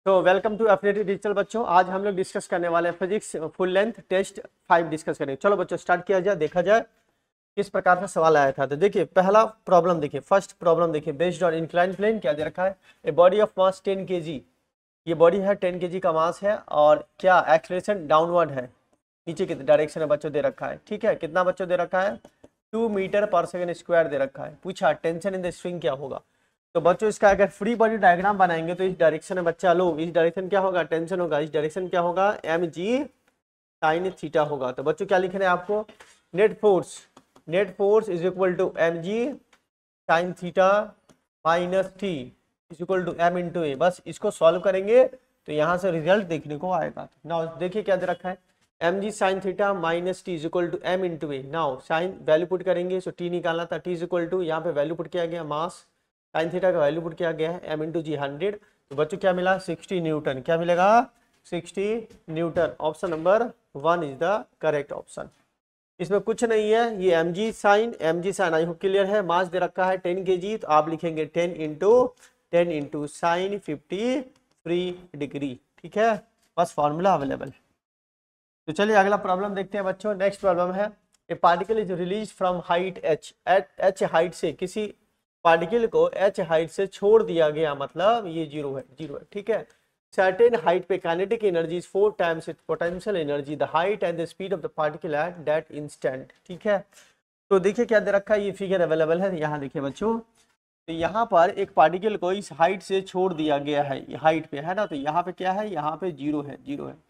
तो welcome to affinity digital बच्चों। आज हम लोग डिस्कस करने वाले हैं physics full length test 5 discuss करेंगे। चलो बच्चों स्टार्ट किया जाए, देखा जाए किस प्रकार का सवाल आया था। तो देखिए पहला प्रॉब्लम, देखिए फर्स्ट प्रॉब्लम देखिए, बेस्ड ऑन इंक्लाइन प्लेन क्या दे रखा है, a body of mass 10 kg, ये बॉडी है 10 kg का मास है और क्या एक्सेलरेशन डाउनवर्ड है, नीचे की डायरेक्शन में बच्चों दे रखा है। ठीक है, कितना बच्चों दे रखा है 2 मीटर पर सेकंड स्क्वायर दे रखा है। पूछा टेंशन इन द स्ट्रिंग क्या होगा। तो बच्चों इसका अगर फ्री बॉडी डायग्राम बनाएंगे तो इस डायरेक्शन में बच्चा लो, इस डायरेक्शन क्या होगा, टेंशन होगा, इस डायरेक्शन क्या होगा, एम जी साइन थीटा होगा। तो बच्चों क्या लिखना है आपको, net force is equal to M G sine theta minus T is equal to M into A. बस इसको सॉल्व करेंगे तो यहाँ से रिजल्ट देखने को आएगा। नाउ देखिए क्या दे रखा है, M G sine theta minus T is equal to M into A. Now sine value put करेंगे, सो टी निकालना था, टी इज इक्वल टू यहाँ पे वैल्यू पुट किया गया मास, साइन थीटा का वैल्यू पुट किया गया है एम इंटू जी 100। तो बच्चों क्या मिला 60 न्यूटन, क्या मिलेगा 60 newton. Option number 1 is the correct option. इसमें कुछ नहीं है, ये M G sine I hope clear है। मास दे रखा है 10 kg, तो आप लिखेंगे 10 इंटू साइन 53 डिग्री। ठीक है, बस फॉर्मूला अवेलेबल। तो चलिए अगला प्रॉब्लम देखते हैं बच्चों। नेक्स्ट प्रॉब्लम है, a particle is release from height h, at h height से किसी पार्टिकल को h हाइट से छोड़ दिया गया, मतलब ये जीरो है। ठीक है, सर्टेन हाइट पे kinetic energy is 4 times it's potential energy, the height and the speed of the particle at that instant. ठीक है, तो देखिए क्या दे रखा है, ये फिगर अवेलेबल है यहाँ देखिए बच्चों। तो यहाँ पर एक पार्टिकल को इस हाइट से छोड़ दिया गया है, ये हाइट पे है ना, तो यहाँ पे क्या है, यहाँ पे जीरो है।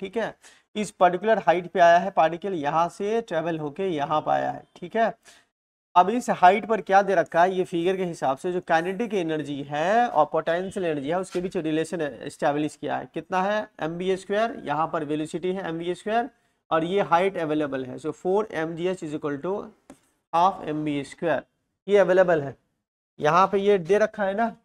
ठीक है, इस पर्टिकुलर हाइट पे आया है पार्टिकल, यहाँ से ट्रेवल होके यहाँ पे आया है। ठीक है, अब इस हाइट पर क्या दे रखा है, ये फिगर के हिसाब से जो काइनेटिक एनर्जी है और पोटेंशियल एनर्जी है उसके बीच रिलेशन एस्टेब्लिश किया है। कितना है mv², यहाँ पर वेलोसिटी है mv², और ये हाइट अवेलेबल है, so 4 mgh is equal to half mv², ये अवेलेबल है। यहाँ पे ये दे रखा है ना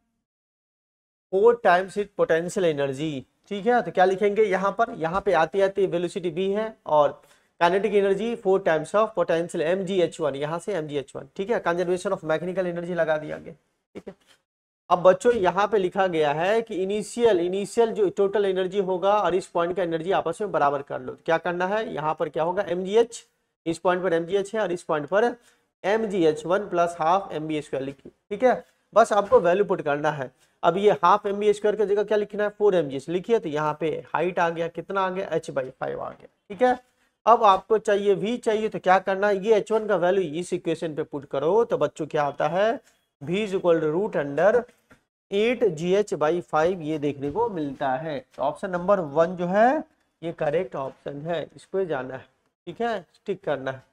4 टाइम्स इट पोटेंशियल एनर्जी। ठीक है, तो क्या लिखेंगे यहाँ पर, यहाँ पे आती आती वेलोसिटी v है और kinetic energy 4 times of potential mgh1, यहाँ से mgh1। ठीक है, कंजर्वेशन ऑफ मैकेनिकल एनर्जी लगा दिया गया। ठीक है, अब बच्चों यहाँ पे लिखा गया है कि इनिशियल जो टोटल एनर्जी होगा और इस पॉइंट का एनर्जी आपस में बराबर कर लो। क्या करना है, यहाँ पर क्या होगा mgh, इस पॉइंट पर mgh है और इस पॉइंट पर mgh1 प्लस हाफ mv² लिखिए। ठीक है, बस आपको वैल्यू पुट करना है। अब ये हाफ mv² की जगह क्या लिखना है 4 mgh लिखिए, तो यहाँ पे हाइट आ गया, कितना आ गया h/5 आ गया। ठीक है, अब आपको चाहिए v चाहिए, तो क्या करना है, ये h1 का वैल्यू इस इक्वेशन पे पुट करो, तो बच्चों क्या आता है v is equal to √8gh/5 ये देखने को मिलता है। तो ऑप्शन नंबर 1 जो है ये करेक्ट ऑप्शन है, इस पे जाना है। ठीक है, टिक करना है।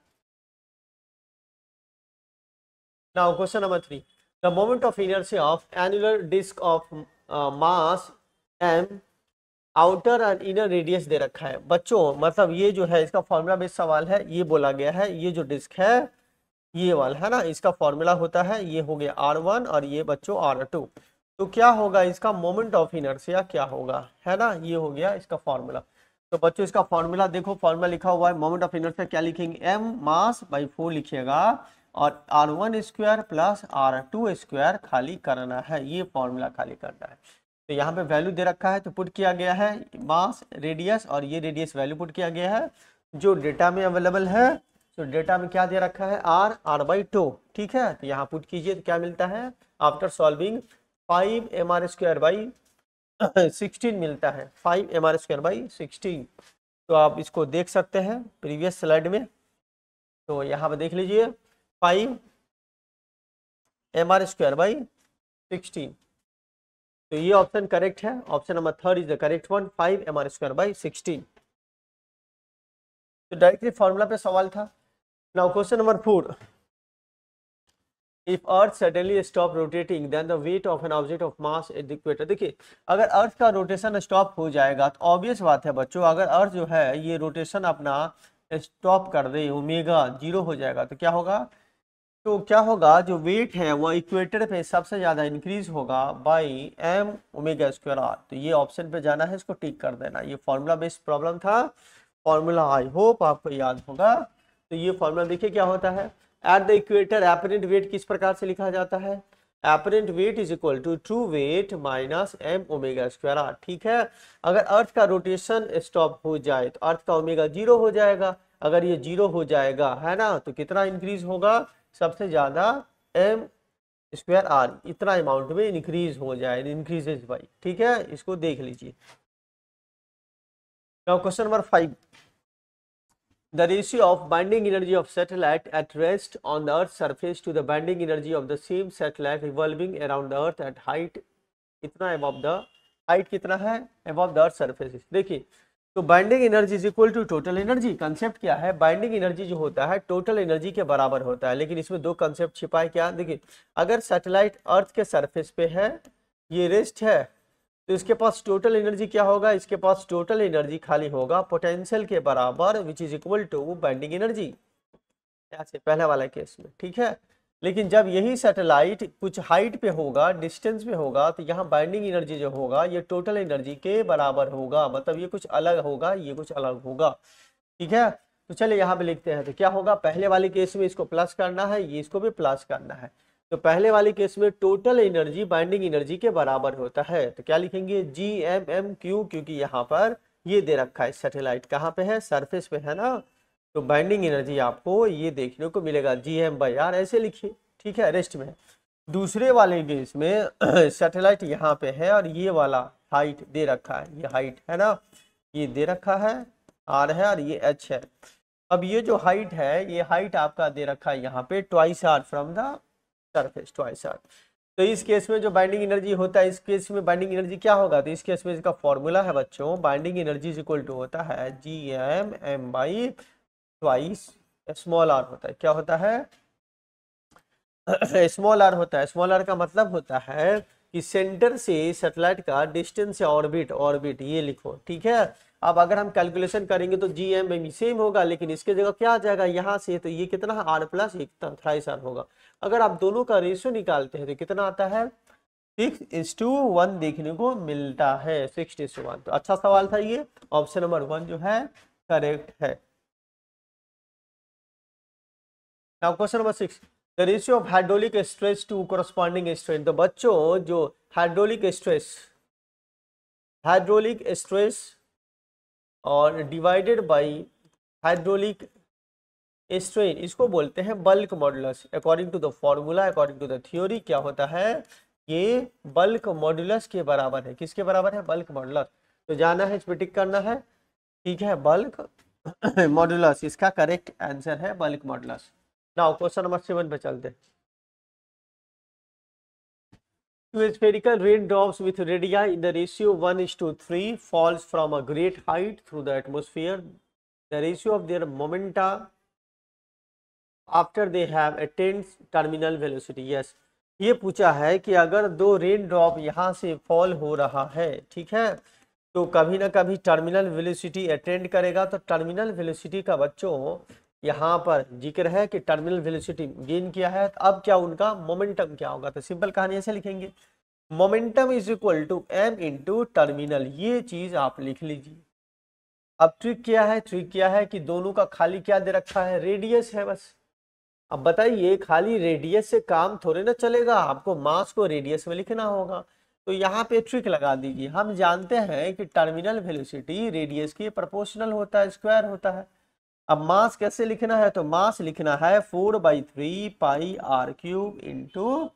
Now question number 3, the moment of inertia of annular disc of mass m outer and inner radius दे रखा है। बच्चों मतलब ये जो है इसका फॉर्मूला बेस्ड सवाल है, ये बोला गया है ये जो डिस्क है ये वाला है ना, इसका फॉर्मूला होता है, ये हो गया r1 और ये बच्चों r2। तो क्या होगा इसका मोमेंट ऑफ इनर्शिया क्या होगा, है ना, ये हो गया इसका फॉर्मूला। तो बच्चों इसका फॉर्मूला देखो, फॉर्मूला लिखा हुआ है, मोमेंट ऑफ इनर्शिया क्या लिखेंगे, m मास बाई 4 लिखिएगा और r1² प्लस r2² खाली करना है, ये फॉर्मूला खाली करना है। तो यहाँ पे वैल्यू दे रखा है तो पुट किया गया है मास रेडियस और ये रेडियस वैल्यू पुट किया गया है जो डेटा में अवेलेबल है। तो डेटा में क्या दे रखा है r/2। ठीक है, तो यहाँ पुट कीजिए तो क्या मिलता है, आफ्टर सॉल्विंग 5 mr²/16 मिलता है, 5 mr²/16। तो आप इसको देख सकते हैं प्रीवियस स्लाइड में, तो यहाँ पे देख लीजिए 5 mr²/16। तो ये ऑप्शन करेक्ट है, option number 3 is the correct one, 5 mr²/16। तो डायरेक्टली फॉर्मूला पे सवाल था। Now question number 4, if earth suddenly stop rotating then the weight of an object of mass at the equator. देखिए अगर अर्थ का रोटेशन स्टॉप हो जाएगा तो ऑब्वियस बात है बच्चों, अगर अर्थ जो है ये रोटेशन अपना स्टॉप कर दे, ओमेगा 0 हो जाएगा, तो क्या होगा, तो क्या होगा जो वेट है वो इक्वेटर पे सबसे ज्यादा इंक्रीज होगा बाई m⍵²r। तो ये ऑप्शन पे जाना है, इसको टिक कर देना। ये फॉर्मूला बेस्ड प्रॉब्लम था, फॉर्मूला आई होप आपको याद होगा। तो ये फॉर्मूला देखिए क्या होता है, at the equator apparent weight किस प्रकार से लिखा जाता है, apparent weight is equal to true weight minus M omega square R. ठीक है, अगर अर्थ का रोटेशन स्टॉप हो जाए तो अर्थ का ओमेगा जीरो हो जाएगा। अगर ये जीरो हो जाएगा है ना, तो कितना इंक्रीज होगा, सबसे ज्यादा एम स्क्वायर आर इतना अमाउंट में इंक्रीज हो जाए, इंक्रीजेज बाई। ठीक है, इसको देख लीजिए। Now question number 5, the ratio of binding energy of satellite at rest on the earth's surface to the binding energy of the same satellite revolving around the earth at height इतना above the height कितना है above the earth surface। देखिए, तो binding energy is equal to total energy. Concept क्या है, binding energy जो होता है टोटल एनर्जी के बराबर होता है, लेकिन इसमें दो कंसेप्ट छिपा है। क्या, देखिए, अगर सैटेलाइट अर्थ के सरफेस पे है, ये रेस्ट है, तो इसके पास टोटल एनर्जी क्या होगा, इसके पास टोटल एनर्जी खाली होगा पोटेंशियल के बराबर which is equal to binding energy, ऐसे पहले वाला केस में। ठीक है, लेकिन जब यही सैटेलाइट कुछ हाइट पे होगा, डिस्टेंस पे होगा, तो यहाँ बाइंडिंग एनर्जी जो होगा ये टोटल एनर्जी के बराबर होगा, मतलब ये कुछ अलग होगा, ये कुछ अलग होगा। ठीक है, तो चलिए यहाँ पे लिखते हैं। तो क्या होगा, पहले वाले केस में इसको प्लस करना है, ये इसको भी प्लस करना है। तो पहले वाले केस में टोटल एनर्जी बाइंडिंग एनर्जी के बराबर होता है, तो क्या लिखेंगे, जी एम एम क्यू, क्योंकि यहाँ पर ये दे रखा है सैटेलाइट कहाँ पे है, सरफेस पे है ना, तो बाइंडिंग एनर्जी आपको ये देखने को मिलेगा जी एम बाई आर, ऐसे लिखिए। ठीक है, रेस्ट में। दूसरे वाले केस में सैटेलाइट यहाँ पे है और ये वाला हाइट दे रखा है, ये हाइट है ना, ये दे रखा है आर है और ये एच है। अब ये जो हाइट है, ये हाइट आपका दे रखा है यहाँ पे twice R from the surface, twice R. तो इस केस में जो बाइंडिंग एनर्जी होता है, इस केस में बाइंडिंग एनर्जी क्या होगा, तो इस केस में इसका फॉर्मूला है बच्चों, binding energy is equal to होता है G M M by twice small R होता है। क्या होता है, स्मॉल आर होता है। स्मॉल आर का मतलब होता है कि सेंटर से सैटेलाइट का डिस्टेंस या ऑर्बिट, ऑर्बिट ये लिखो। ठीक है, अब अगर हम कैलकुलेशन करेंगे तो जी एम एम सेम होगा, लेकिन इसके जगह क्या आ जाएगा यहाँ से, तो ये कितना है, आर प्लस एक थ्राइस आर होगा। अगर आप दोनों का रेशियो निकालते हैं तो कितना आता है, 6:1 देखने को मिलता है, 6:1। तो अच्छा सवाल था ये, ऑप्शन नंबर 1 जो है करेक्ट है। Now question number 6, the ratio of hydraulic stress to corresponding strain. तो बच्चों जो हाइड्रोलिक स्ट्रेस और डिवाइडेड बाय हाइड्रोलिक स्ट्रेन, इसको बोलते हैं bulk modulus. According to the formula, according to the theory, क्या होता है, ये बल्क मॉडुलस के बराबर है। किसके बराबर है, बल्क मॉडुलस। तो जाना है, इस पे टिक करना है। ठीक है, बल्क मॉडुलस इसका करेक्ट आंसर है, bulk modulus. Now question number 7 पे चलते हैं। Two spherical raindrops with radii in the ratio 1:3 falls from a great height through the atmosphere. The ratio of their momenta after they have attained terminal velocity. Yes, ये पूछा है कि अगर दो rain drop यहाँ से फॉल हो रहा है, ठीक है, तो कभी ना कभी टर्मिनल वेलोसिटी अटेंड करेगा। तो टर्मिनल वेलोसिटी का बच्चों यहाँ पर जिक्र है कि टर्मिनल वेलोसिटी गेन किया है, तो अब क्या उनका मोमेंटम क्या होगा, तो सिंपल कहानी ऐसे लिखेंगे, momentum is equal to M into terminal. ये चीज आप लिख लीजिए। अब ट्रिक क्या है, ट्रिक क्या है कि दोनों का खाली क्या दे रखा है, रेडियस है बस। अब बताइए, खाली रेडियस से काम थोड़े ना चलेगा, आपको मास को रेडियस में लिखना होगा। तो यहाँ पे ट्रिक लगा दीजिए। हम जानते हैं कि टर्मिनल वेलोसिटी रेडियस के प्रोपोर्शनल होता है, स्क्वायर होता है। अब मास कैसे लिखना है, तो मास लिखना है 4/3 पाई आर क्यूब इंटू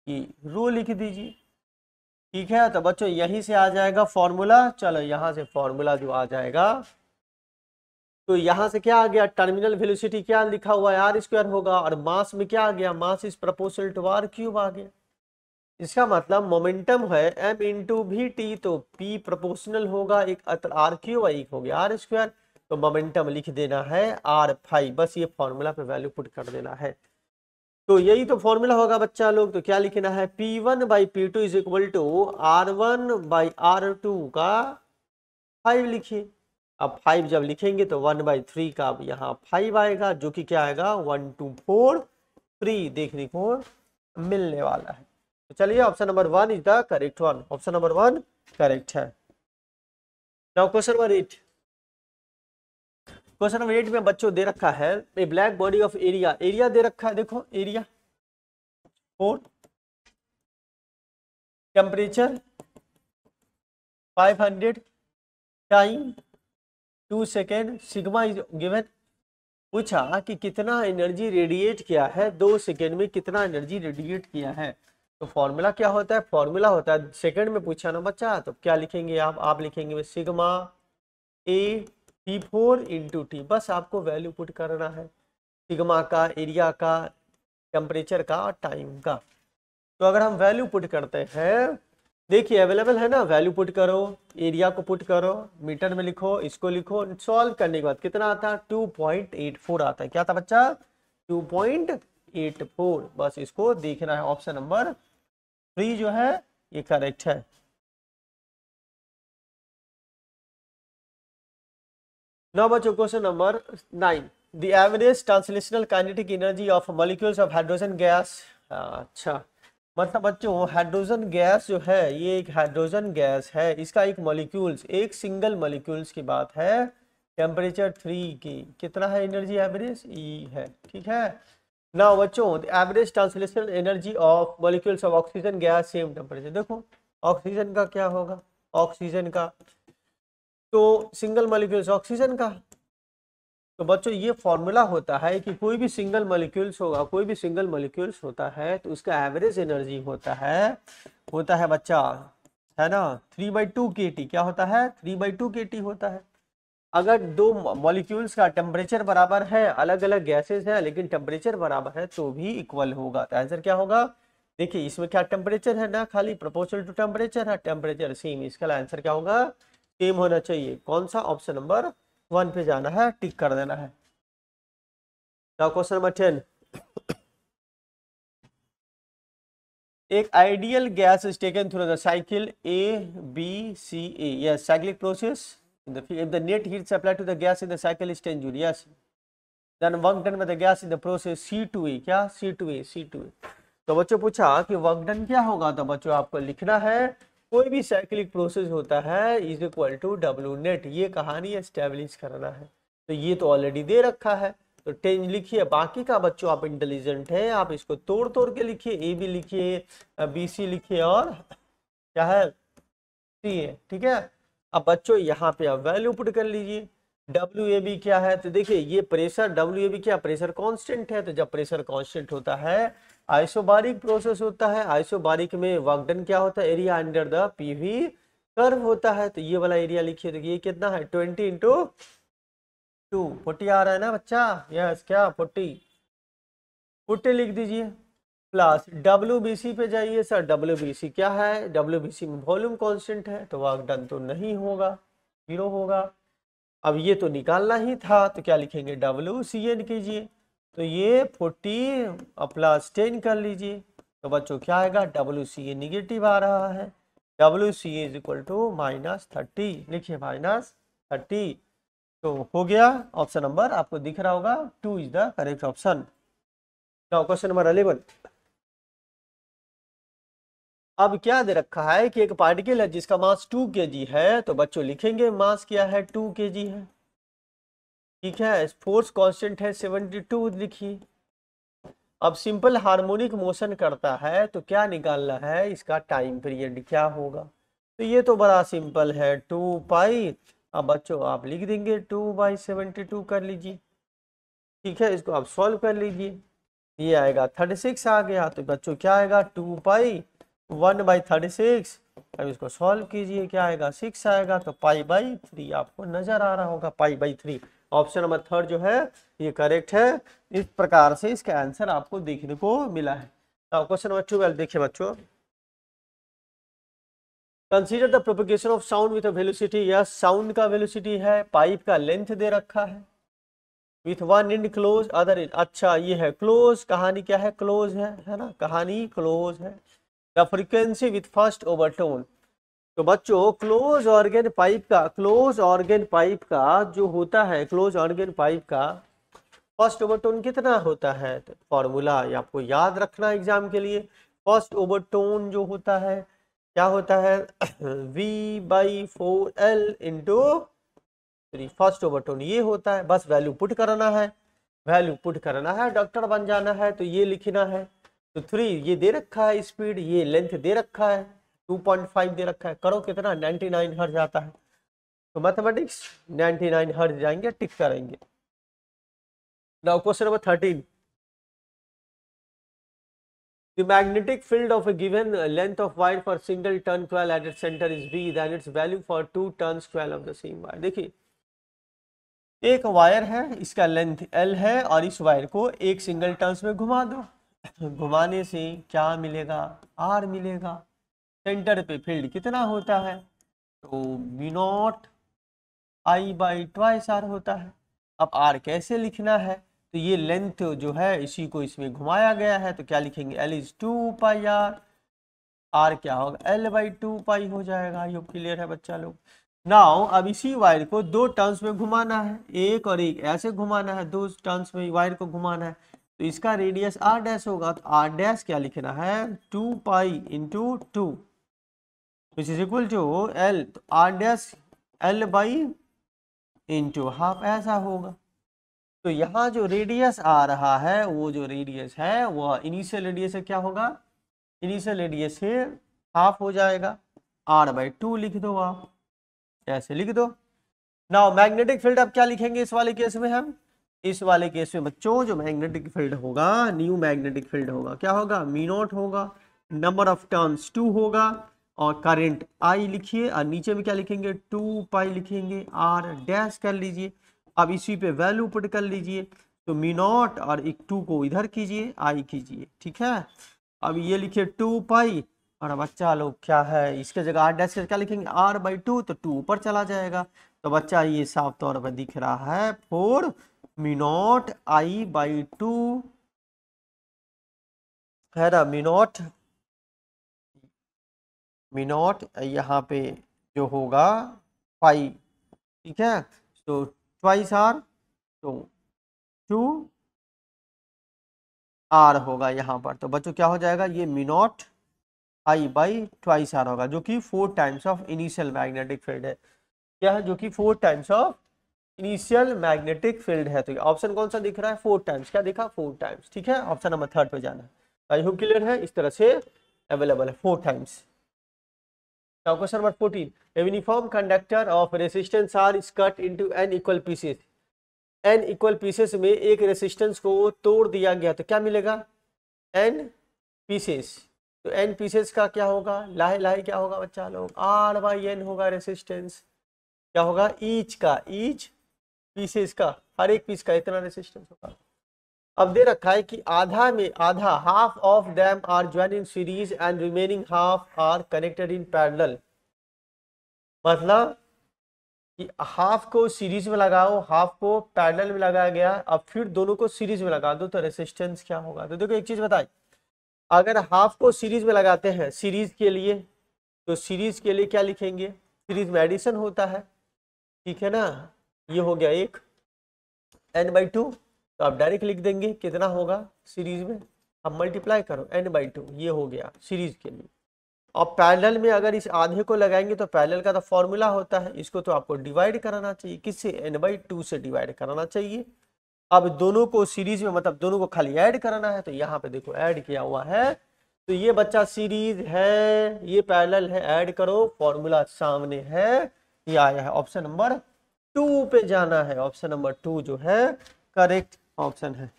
ई, रो लिख दीजिए। ठीक है, तो बच्चों यहीं से आ जाएगा फॉर्मूला। चलो यहाँ से फॉर्मूला जो आ जाएगा, तो यहाँ से क्या आ गया, टर्मिनल वेलोसिटी क्या लिखा हुआ है, आर स्क्वायर होगा, और मास में क्या आ गया, mass is proportional to R cube आ गया। इसका मतलब मोमेंटम है एम इंटू वी टी, तो पी प्रोपोर्शनल होगा एक आर क्यूब, एक हो गया आर स्क्वायर। तो मोमेंटम लिख देना है R5, बस ये फॉर्मूला पे वैल्यू पुट कर देना है। तो यही तो फॉर्मूला होगा बच्चा लोग। तो क्या लिखना है, P1/P2 is equal to R1/R2 का 5 लिखिए। अब 5 जब लिखेंगे तो 1/3 का अब यहाँ 5 आएगा, जो कि क्या आएगा 1 2 4 3 देखने को मिलने वाला है। तो चलिए option number 1 is the correct one, option number 1 correct है। Now question number 8, question number 8 में बच्चों दे रखा है a black body of area, area दे रखा है, देखो area 4 temperature 500, time 2 second, sigma is given. पूछा कि कितना एनर्जी रेडिएट किया है, 2 सेकेंड में कितना एनर्जी रेडिएट किया है। तो फॉर्मूला क्या होता है, फॉर्मूला होता है, सेकेंड में पूछा ना बच्चा, तो क्या लिखेंगे आप लिखेंगे सिग्मा ए T4 इंटू टी। बस आपको वैल्यू पुट करना है सिग्मा का, एरिया का, टेम्परेचर का और टाइम का। तो अगर हम वैल्यू पुट करते हैं, देखिए अवेलेबल है ना, वैल्यू पुट करो, एरिया को पुट करो, मीटर में लिखो, इसको लिखो, सॉल्व करने के बाद कितना आता है 2.84 आता है। क्या था बच्चा 2.84। बस इसको देखना है, ऑप्शन नंबर 3 जो है ये करेक्ट है। Now बच्चों question number 9, the average translational kinetic energy of molecules of hydrogen gas. अच्छा मतलब बच्चों हाइड्रोजन गैस जो है ये एक हाइड्रोजन गैस है, इसका एक मॉलिक्यूल्स, एक सिंगल मॉलिक्यूल्स की बात है, टेम्परेचर 3 की कितना है एनर्जी एवरेज ई है, ठीक है। नाउ बच्चों the average translational energy of molecules of oxygen gas same temperature. देखो ऑक्सीजन का क्या होगा, ऑक्सीजन का तो सिंगल मॉलिक्यूल्स ऑक्सीजन का। तो बच्चों ये फॉर्मूला होता है कि कोई भी सिंगल मॉलिक्यूल्स होगा, कोई भी सिंगल मॉलिक्यूल्स होता है तो उसका एवरेज एनर्जी होता है बच्चा, है ना 3/2 kT। क्या होता है 3/2 kT होता है। अगर दो मॉलिक्यूल्स का टेम्परेचर बराबर है, अलग अलग गैसेस हैं लेकिन टेम्परेचर बराबर है तो भी इक्वल होगा। तो आंसर क्या होगा, देखिए इसमें क्या टेम्परेचर है ना, खाली प्रोपोर्शनल टू टेम्परेचर है, टेम्परेचर सेम, इसका आंसर क्या होगा सेम होना चाहिए। कौन सा, ऑप्शन नंबर 1 पे जाना है, टिक कर देना है। क्वेश्चन नंबर 10, एक ideal gas is taken through the cycle ABCA, yes cyclic process, if the net heat supply to the gas in the cycle is 10 joule, yes, then work done by the gas in the process C2A, क्या C2A। तो बच्चों पूछा कि work done क्या होगा, तो बच्चों आपको लिखना है कोई भी साइक्लिक प्रोसेस होता है is equal to W net, ये कहानी एस्टेब्लिश करना है। तो ये तो ऑलरेडी दे रखा है, तो 10 लिखिए। बाकी का बच्चों आप इंटेलिजेंट है, आप इसको तोड़ तोड़ के लिखिए, AB लिखिए, BC लिखिए और क्या है CA, ठीक है। अब बच्चों यहाँ पे आप वैल्यू पुट कर लीजिए। WAB क्या है, तो देखिए ये प्रेशर WAB क्या, प्रेशर कांस्टेंट है। तो जब प्रेशर कांस्टेंट होता है आइसोबारिक प्रोसेस होता है, आइसोबारिक में वर्क डन क्या होता है, area under the PV curve होता है। तो ये वाला एरिया लिखिए, तो ये कितना है 20 × 2 40 आ रहा है ना बच्चा, यस क्या 40 लिख दीजिए, प्लस WBC पे जाइए। सर WBC क्या है, WBC में वॉल्यूम कांस्टेंट है तो वर्क डन तो नहीं होगा, 0 होगा। अब ये तो निकालना ही था, तो क्या लिखेंगे WCN कीजिए, तो ये 40 प्लस 10 कर लीजिए। तो बच्चों क्या आएगा WCA निगेटिव आ रहा है, WCA इज इक्वल टू -30, लिखिए -30। तो हो गया, ऑप्शन नंबर आपको दिख रहा होगा 2 is the correct option. Now question number 11, अब क्या दे रखा है कि एक पार्टिकल है जिसका मास 2 kg है, तो बच्चों लिखेंगे मास क्या है 2 kg है, ठीक है। फोर्स कांस्टेंट है 72 लिखिए। अब सिंपल हार्मोनिक मोशन करता है तो क्या निकालना है, इसका टाइम पीरियड क्या होगा। तो ये तो बड़ा सिंपल है 2π। अब बच्चों आप लिख देंगे 2/72 कर लीजिए, ठीक है। इसको आप सॉल्व कर लीजिए, ये आएगा 36 आ गया। तो बच्चों क्या आएगा 2π 1/36। अब इसको सॉल्व कीजिए, क्या आएगा 6 आएगा। तो π/3 आपको नजर आ रहा होगा, π/3। ऑप्शन नंबर 3 जो है ये करेक्ट है। इस प्रकार से इसका आंसर आपको देखने को मिला है। क्वेश्चन नंबर 12 देखिए बच्चों, consider the propagation of sound with velocity. यह साउंड का वेलोसिटी है, पाइप का लेंथ दे रखा है, with one and close other and. अच्छा ये है क्लोज, कहानी क्या है क्लोज है ना, कहानी क्लोज है। The frequency with first overtone. तो बच्चों क्लोज ऑर्गन पाइप का जो होता है, क्लोज ऑर्गन पाइप का फर्स्ट ओवरटोन कितना होता है, तो फॉर्मूला आपको याद रखना एग्जाम के लिए। फर्स्ट ओवरटोन जो होता है क्या होता है V/4L × 3, फर्स्ट ओवरटोन ये होता है। बस वैल्यू पुट करना है, डॉक्टर बन जाना है। तो ये लिखना है, तो 3 ये दे रखा है स्पीड, ये लेंथ दे रखा है 2.5 दे रखा है, करो कितना 99 हर्ट्ज आता है, तो मैथमेटिक्स 99 हर्ट्ज जाएंगे, टिक करेंगे। Now question number 13, the magnetic field of a given length of wire for single turn coil at its center is V, then its value for 2 turns coil of the same wire। देखिए एक wire है, इसका length L है और इस wire को एक single turns में घुमा दो, घुमाने से क्या मिलेगा, R मिलेगा। सेंटर पे फील्ड कितना होता है, तो V not I by twice R होता है। अब R कैसे लिखना है, तो ये लेंथ जो है इसी को इसमें घुमाया गया है, तो क्या लिखेंगे, L is 2 pi R, R क्या होगा L बाई 2 पाई हो जाएगा। ये क्लियर है बच्चा लोग। नाउ अब इसी वायर को दो टर्न्स में घुमाना है, एक और एक ऐसे घुमाना है, दो टर्न्स में वायर को घुमाना है, तो इसका रेडियस R डैश होगा, तो R डैश क्या लिखना है 2 pi into 2 which is equal to L, तो R dash L by into half ऐसा होगा। तो यहाँ जो रेडियस आ रहा है, वो जो रेडियस है वह इनिशियल रेडियस से क्या होगा, इनिशियल रेडियस से हाफ हो जाएगा, R बाई 2 लिख दो, आप ऐसे लिख दो। नाउ मैग्नेटिक फील्ड अब क्या लिखेंगे इस वाले केस में, हम इस वाले केस में बच्चों जो मैग्नेटिक फील्ड होगा, न्यू मैग्नेटिक फील्ड होगा, क्या होगा, मी नॉट होगा, नंबर ऑफ टर्न्स 2 होगा और करंट I लिखिए, और नीचे में क्या लिखेंगे 2 पाई लिखेंगे, R डैश कर लीजिए। अब इसी पे वैल्यू पुट कर लीजिए, तो मी नॉट और एक 2 को इधर कीजिए, I कीजिए, ठीक है। अब ये लिखिए 2 पाई और बच्चा लोग क्या है, इसके जगह R डैश क्या लिखेंगे R बाई 2, तो 2 ऊपर चला जाएगा, तो बच्चा ये साफ तौर पर दिख रहा है 4 मी नॉट I बाई 2 है ना, मी नॉट यहाँ पे जो होगा 5, ठीक है, तो ट्वाइस R, तो 2 R होगा यहाँ पर। तो बच्चों क्या हो जाएगा, ये me not I by twice R होगा, जो कि 4 times of initial magnetic field है। क्या है, जो कि 4 times of initial magnetic field है। तो ऑप्शन कौन सा दिख रहा है, 4 टाइम्स, क्या दिखा 4 टाइम्स, ठीक है। ऑप्शन नंबर 3 पे जाना है। आई होप क्लियर है, इस तरह से अवेलेबल है 4 times. Now question number 14. A uniform conductor of resistance R is cut into n equal pieces. n equal pieces में एक रेसिस्टेंस को तोड़ दिया गया, तो क्या मिलेगा n पीसेस। तो n पीसेस का क्या होगा, लाहे लाहे क्या होगा बच्चा लोग, R बाई n होगा रेसिस्टेंस, क्या होगा ईच का, ईच पीसेस का, हर एक पीस का इतना रेसिस्टेंस होगा। अब दे रखा है कि आधा में आधा, half of them are join in series and remaining half are connected in parallel. मतलब कि हाफ को सीरीज में लगाओ, हाफ को पैरेलल में लगाया गया, अब फिर दोनों को सीरीज में लगा दो, तो रेसिस्टेंस क्या होगा। तो देखो एक चीज बताई, अगर हाफ को सीरीज में लगाते हैं सीरीज के लिए, तो सीरीज के लिए क्या लिखेंगे, सीरीज में एडिशन होता है, ठीक है ना। ये हो गया एक n बाई 2, तो आप डायरेक्ट लिख देंगे कितना होगा सीरीज में, अब मल्टीप्लाई करो n बाई 2, ये हो गया सीरीज के लिए। अब पैरेलल में अगर इस आधे को लगाएंगे, तो पैरेलल का तो फॉर्मूला होता है, इसको तो आपको डिवाइड कराना चाहिए, किससे, n बाई 2 से डिवाइड कराना चाहिए। अब दोनों को सीरीज में, मतलब दोनों को खाली ऐड कराना है, तो यहाँ पे देखो ऐड किया हुआ है, तो ये बच्चा सीरीज है, ये पैरेलल है, ऐड करो, फॉर्मूला सामने है, ये आया है। ऑप्शन नंबर 2 पे जाना है, ऑप्शन नंबर 2 जो है करेक्ट ऑप्शन है।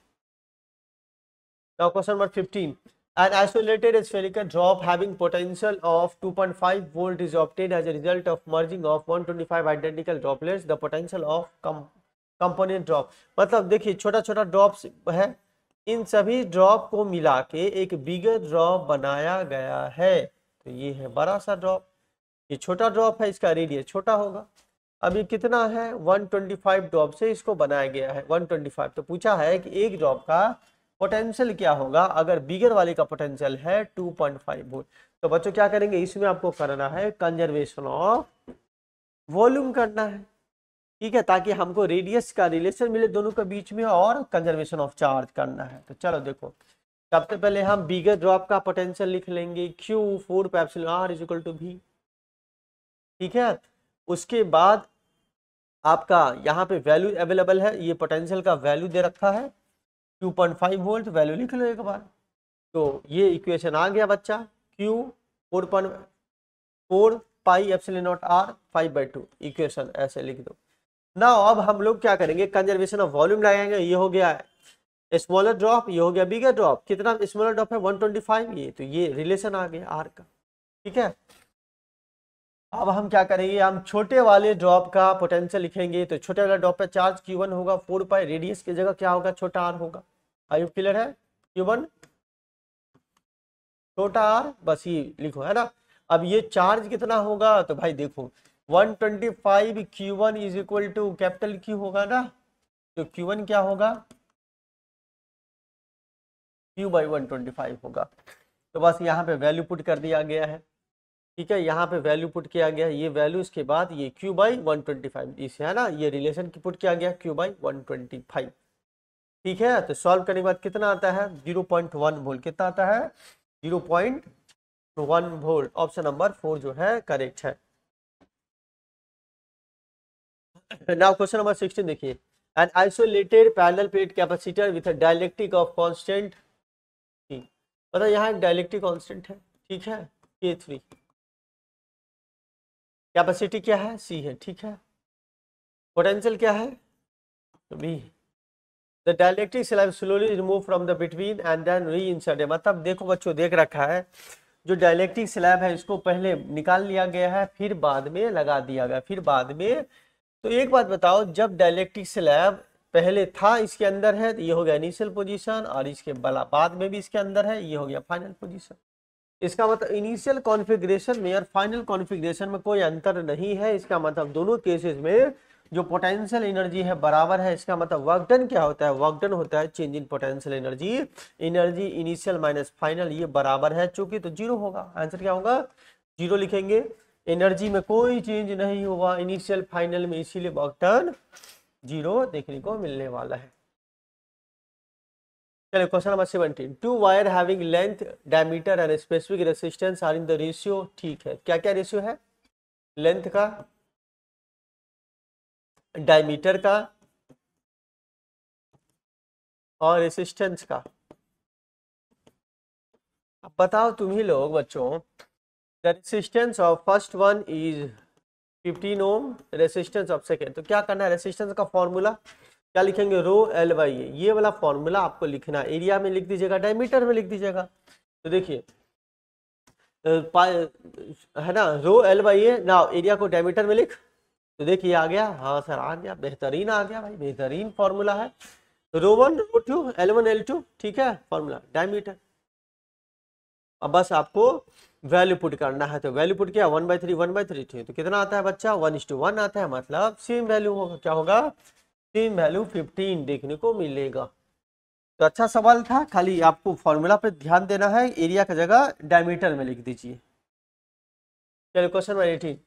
Now question number 15. An isolated spherical drop having potential of 2.5 volt is obtained as a result of merging of 125 identical droplets. The potential of component drop. मतलब देखिए छोटा छोटा ड्रॉप्स है, इन सभी drop को मिला के एक बिगर ड्रॉप बनाया गया है। तो ये है बड़ा सा ड्रॉप, ये छोटा ड्रॉप है, इसका रेडियस छोटा होगा। अभी कितना है 125 ड्रॉप से इसको बनाया गया है 125। तो पूछा है कि एक ड्रॉप का पोटेंशियल क्या होगा अगर बिगर वाले का पोटेंशियल है 2.5 वोल्ट। तो बच्चों क्या करेंगे, इसमें आपको करना है कंजर्वेशन ऑफ वॉल्यूम करना है, ठीक है, ताकि हमको रेडियस का रिलेशन मिले दोनों के बीच में, और कंजर्वेशन ऑफ चार्ज करना है। तो चलो देखो, सबसे पहले हम बिगर ड्रॉप का पोटेंशियल लिख लेंगे, Q 4 pi epsilon R is equal to V, ठीक है। उसके बाद आपका यहाँ पे वैल्यू अवेलेबल है, ये पोटेंशियल का वैल्यू दे रखा है 2.5 वोल्ट, वैल्यू लिख लो एक बार। तो ये इक्वेशन आ गया बच्चा, Q 4 pi epsilon naught R 5/2 equation ऐसे लिख दो ना। अब हम लोग क्या करेंगे, कंजर्वेशन ऑफ वॉल्यूम लगाएंगे। ये हो गया स्मॉलर ड्रॉप, ये हो गया बिगर ड्रॉप। कितना स्मॉलर ड्रॉप है 125, ये तो ये रिलेशन आ गया आर का, ठीक है। अब हम क्या करेंगे, हम छोटे वाले ड्रॉप का पोटेंशियल लिखेंगे। तो छोटे वाले ड्रॉप पे चार्ज Q1 होगा 4 पाई, रेडियस की जगह क्या होगा, छोटा r होगा। आयु क्लियर है, Q1 छोटा r, बस ये लिखो, है ना। अब ये चार्ज कितना होगा, तो भाई देखो 125 Q1 is equal to capital Q होगा ना। तो Q1 क्या होगा, Q/125 होगा। तो बस यहाँ पे वैल्यू पुट कर दिया गया है, ठीक है। यहाँ पे वैल्यू पुट किया गया है, ये वैल्यू, इसके बाद ये Q/125 इसे, है ना, ये रिलेशन की पुट किया गया Q/125, ठीक है। तो सॉल्व करने के बाद कितना आता है 0.1 वोल्ट, कितना आता है 0.1 वोल्ट। ऑप्शन नंबर 4 जो है करेक्ट है। नाउ क्वेश्चन नंबर 16 देखिए, an isolated parallel plate capacitor with a dielectric of constant, मतलब यहाँ एक डाइलेक्ट्रिक कांस्टेंट है, ठीक है, K3, कैपेसिटी क्या है C है, ठीक है। पोटेंशियल क्या है B। The dielectric slab slowly remove from the between and then reinserted. मतलब देखो बच्चों, देख रखा है जो डाइलेक्ट्रिक स्लैब है इसको पहले निकाल लिया गया है, फिर बाद में लगा दिया गया, फिर बाद में। तो एक बात बताओ, जब डाइलेक्ट्रिक स्लैब पहले था इसके अंदर है तो ये हो गया इनिशियल पोजीशन, और इसके बाद में भी इसके अंदर है, ये हो गया फाइनल पोजीशन। इसका मतलब इनिशियल कॉन्फ़िगरेशन में और फाइनल कॉन्फ़िगरेशन में कोई अंतर नहीं है। इसका मतलब दोनों केसेस में जो पोटेंशियल एनर्जी है बराबर है। इसका मतलब वर्क डन क्या होता है, वर्क डन होता है change in potential energy, energy initial minus final, ये बराबर है चूंकि, तो जीरो होगा। आंसर क्या होगा, जीरो लिखेंगे। एनर्जी में कोई चेंज नहीं हुआ इनिशियल फाइनल में, इसीलिए वर्क डन जीरो देखने को मिलने वाला है। चलिए question number 17, two wire having length, diameter and specific resistance are in the ratio, ठीक है। क्या क्या रेशियो है, लेंथ का, डायमीटर का और रेसिस्टेंस का। अब बताओ तुम ही लोग बच्चों, the resistance of first one is 15 ohm, resistance of second. तो क्या करना है, रेसिस्टेंस का फॉर्मूला क्या लिखेंगे, रो एल बाई ए, ये वाला फॉर्मूला आपको लिखना। एरिया में लिख दीजिएगा, डायमीटर में लिख दीजिएगा। तो देखिए है ना, रो एल बाई ए ना, एरिया को डायमीटर में लिख। तो देखिए आ गया, हाँ सर आ गया, बेहतरीन आ गया भाई, बेहतरीन फॉर्मूला है। रो1 रो2 L1 L2, ठीक है, फॉर्मूला डायमीटर। अब बस आपको वैल्यू पुट करना है, तो वैल्यू पुट किया 1/3 1/3, ठीक, तो कितना आता है बच्चा 1:1 आता है, मतलब सेम वैल्यू होगा, क्या होगा, सेम वैल्यू 15 देखने को मिलेगा। तो अच्छा सवाल था, खाली आपको फॉर्मूला पे ध्यान देना है, एरिया की जगह डायमीटर में लिख दीजिए। चलिए question number 18,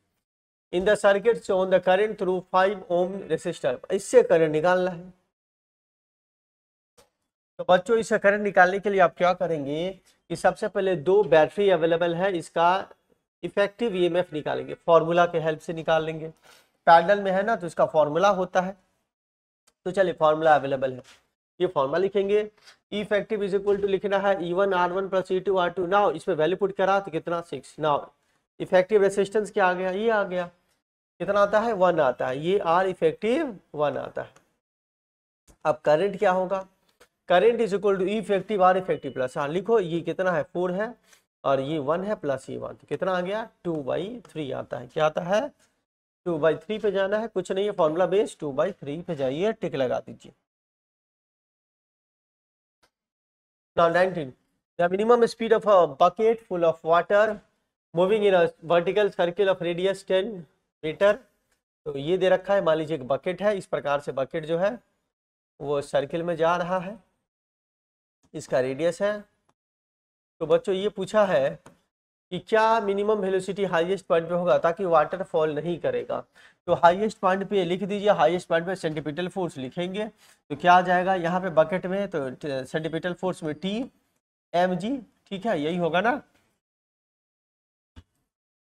in the circuit shown the current through 5 ohm resistor, इससे करंट निकालना है। तो बच्चों इससे करंट निकालने के लिए आप क्या करेंगे कि सबसे पहले दो बैटरी अवेलेबल है, इसका इफेक्टिव ईएमएफ निकालेंगे, फॉर्मूला के हेल्प से निकाल लेंगे। पैरेलल में है ना, तो इसका फॉर्मूला होता है। तो चलिए फॉर्मूला अवेलेबल है, ये फॉर्मूला लिखेंगे। इफेक्टिव इज इक्वल टू लिखना है E1 R1 plus E2 R2। Now इसमें वैल्यू पुट करा तो कितना 6। नाउ इफेक्टिव रेसिस्टेंस क्या आ गया, ये आ गया, कितना आता है 1 आता है, ये R इफेक्टिव 1 आता है। अब करंट क्या होगा, current is equal to effective R effective plus R, लिखो ये कितना है 4 है और ये 1 है प्लस ये 1, तो कितना आ गया 2/3 आता है। क्या आता है 2/3 पे जाना है, कुछ नहीं है, फॉर्मूला बेस 2/3 पे जाइए, टिक लगा दीजिए। Now 19, the minimum speed of a bucket full of water moving in a vertical circle of radius 10 metre. तो ये दे रखा है, मान लीजिए एक बकेट है, इस प्रकार से बकेट जो है वो सर्किल में जा रहा है, इसका रेडियस है। तो बच्चों ये पूछा है कि क्या मिनिमम वेलोसिटी हाईएस्ट पॉइंट पे होगा ताकि वाटर फॉल नहीं करेगा। तो हाईएस्ट पॉइंट पे लिख दीजिए, हाईएस्ट पॉइंट पे सेंटीपिटल फोर्स लिखेंगे। तो क्या आ जाएगा यहाँ पे बकेट में, तो सेंटीपिटल फोर्स में Tmg, ठीक है, यही होगा ना।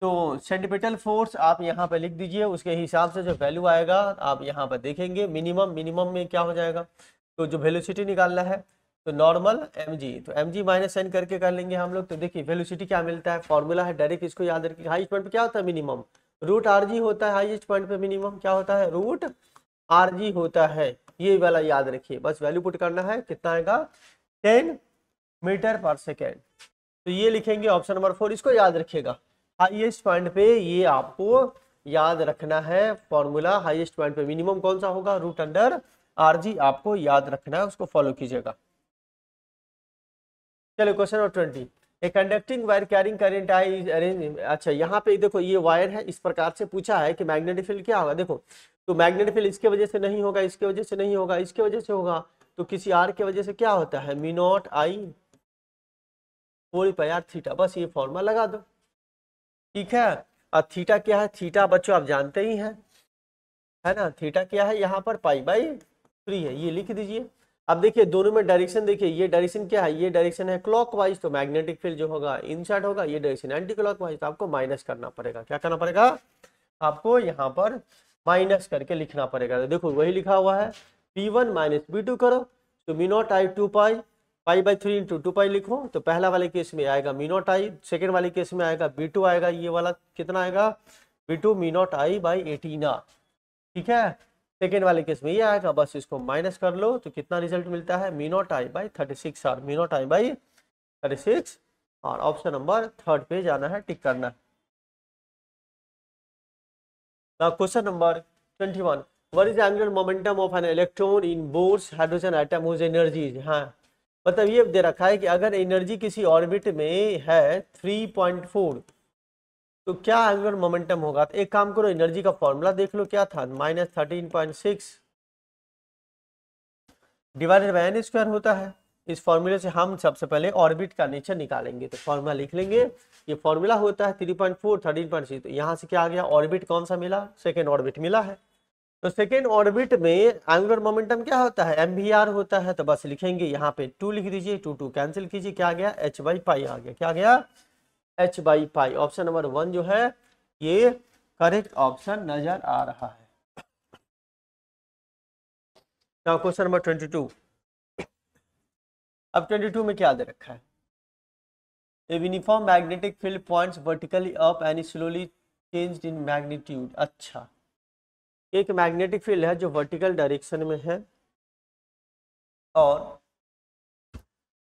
तो सेंटीपिटल फोर्स आप यहाँ पे लिख दीजिए, उसके हिसाब से जो वैल्यू आएगा आप यहाँ पर देखेंगे। मिनिमम में क्या हो जाएगा, तो जो वेलोसिटी निकालना है तो नॉर्मल mg, तो mg माइनस n करके कर लेंगे हम लोग। तो देखिए वेलोसिटी क्या मिलता है, फॉर्मूला है डायरेक्ट, इसको याद रखिए। हाईएस्ट पॉइंट पे क्या होता है मिनिमम, रूट rg होता है। हाईएस्ट पॉइंट पे मिनिमम क्या होता है, रूट rg होता है। ये वाला याद रखिए, बस वैल्यू पुट करना है, कितना आएगा 10 मीटर पर सेकेंड। तो ये लिखेंगे ऑप्शन नंबर 4, इसको याद रखिएगा। हाईएस्ट पॉइंट पे ये आपको याद रखना है फॉर्मूला। हाईएस्ट पॉइंट पे मिनिमम कौन सा होगा, रूट अंडर rg, आपको याद रखना है, उसको फॉलो कीजिएगा। चलो question number 20, a conducting wire carrying current I is arrange. अच्छा यहाँ पे देखो ये वायर है, इस प्रकार से पूछा है कि मैग्नेटिक फील्ड क्या होगा। देखो तो मैग्नेटिक फील्ड इसके वजह से नहीं होगा, इसके वजह से नहीं होगा, इसके वजह से होगा। तो किसी आर के वजह से क्या होता है, mu naught I 4 pi R theta, बस ये फॉर्मूला लगा दो, ठीक है। और थीटा क्या है, थीटा बच्चों आप जानते ही हैं, है ना। थीटा क्या है यहाँ पर पाई/3 है, ये लिख दीजिए। अब देखिए दोनों में डायरेक्शन देखिए, ये डायरेक्शन क्या है, ये डायरेक्शन है क्लॉकवाइज, तो मैग्नेटिक फील्ड जो होगा इनसाइड होगा। ये डायरेक्शन एंटी क्लॉकवाइज, तो आपको माइनस करना पड़ेगा। क्या करना पड़ेगा आपको, यहाँ पर माइनस करके लिखना पड़ेगा। तो देखो वही लिखा हुआ है, P1 माइनस P2 करो, तो म्यू नॉट आई 2 पाई, पाई/3 इंटू 2 पाई लिखो। तो पहला वाले केस में आएगा म्यू नॉट आई, सेकेंड वाले केस में आएगा B2 आएगा, ये वाला कितना आएगा B2 mu naught I by 18, ठीक है। सेकेंड वाले केस में ये आएगा, बस इसको माइनस कर लो, तो कितना रिजल्ट मिलता है, म्यू नॉट आई बाई 36 और म्यू नॉट आई बाई 36। और ऑप्शन नंबर 3 पे जाना है, टिक करना है। Question number 21, what is angular momentum of an electron in Bohr's hydrogen atom whose energy. हाँ मतलब ये दे रखा है कि अगर एनर्जी किसी ऑर्बिट में है 3.4 तो क्या एंगुलर मोमेंटम होगा। तो एक काम करो, एनर्जी का फॉर्मूला देख लो, क्या था, -13.6 डिवाइडेड बाय n स्क्वायर होता है। इस फॉर्मूले से हम सबसे पहले ऑर्बिट का नेचर निकालेंगे, तो फॉर्मूला लिख लेंगे। ये फॉर्मूला होता है 3.4 13.6, तो यहाँ से क्या आ गया, ऑर्बिट कौन सा मिला, सेकेंड ऑर्बिट मिला है। तो सेकेंड ऑर्बिट में एंगुलर मोमेंटम क्या होता है, mvr होता है। तो बस लिखेंगे यहाँ पे 2 लिख दीजिए, 2 कैंसिल कीजिए, क्या आ गया h/पाई आ गया, क्या आ गया h/पाई। ऑप्शन नंबर 1 जो है ये करेक्ट ऑप्शन नजर आ रहा है। नाउ क्वेश्चन नंबर 22, अब 22 में क्या दे रखा है, a uniform magnetic field points vertically up and slowly changed in magnitude. अच्छा एक मैग्नेटिक फील्ड है जो वर्टिकल डायरेक्शन में है और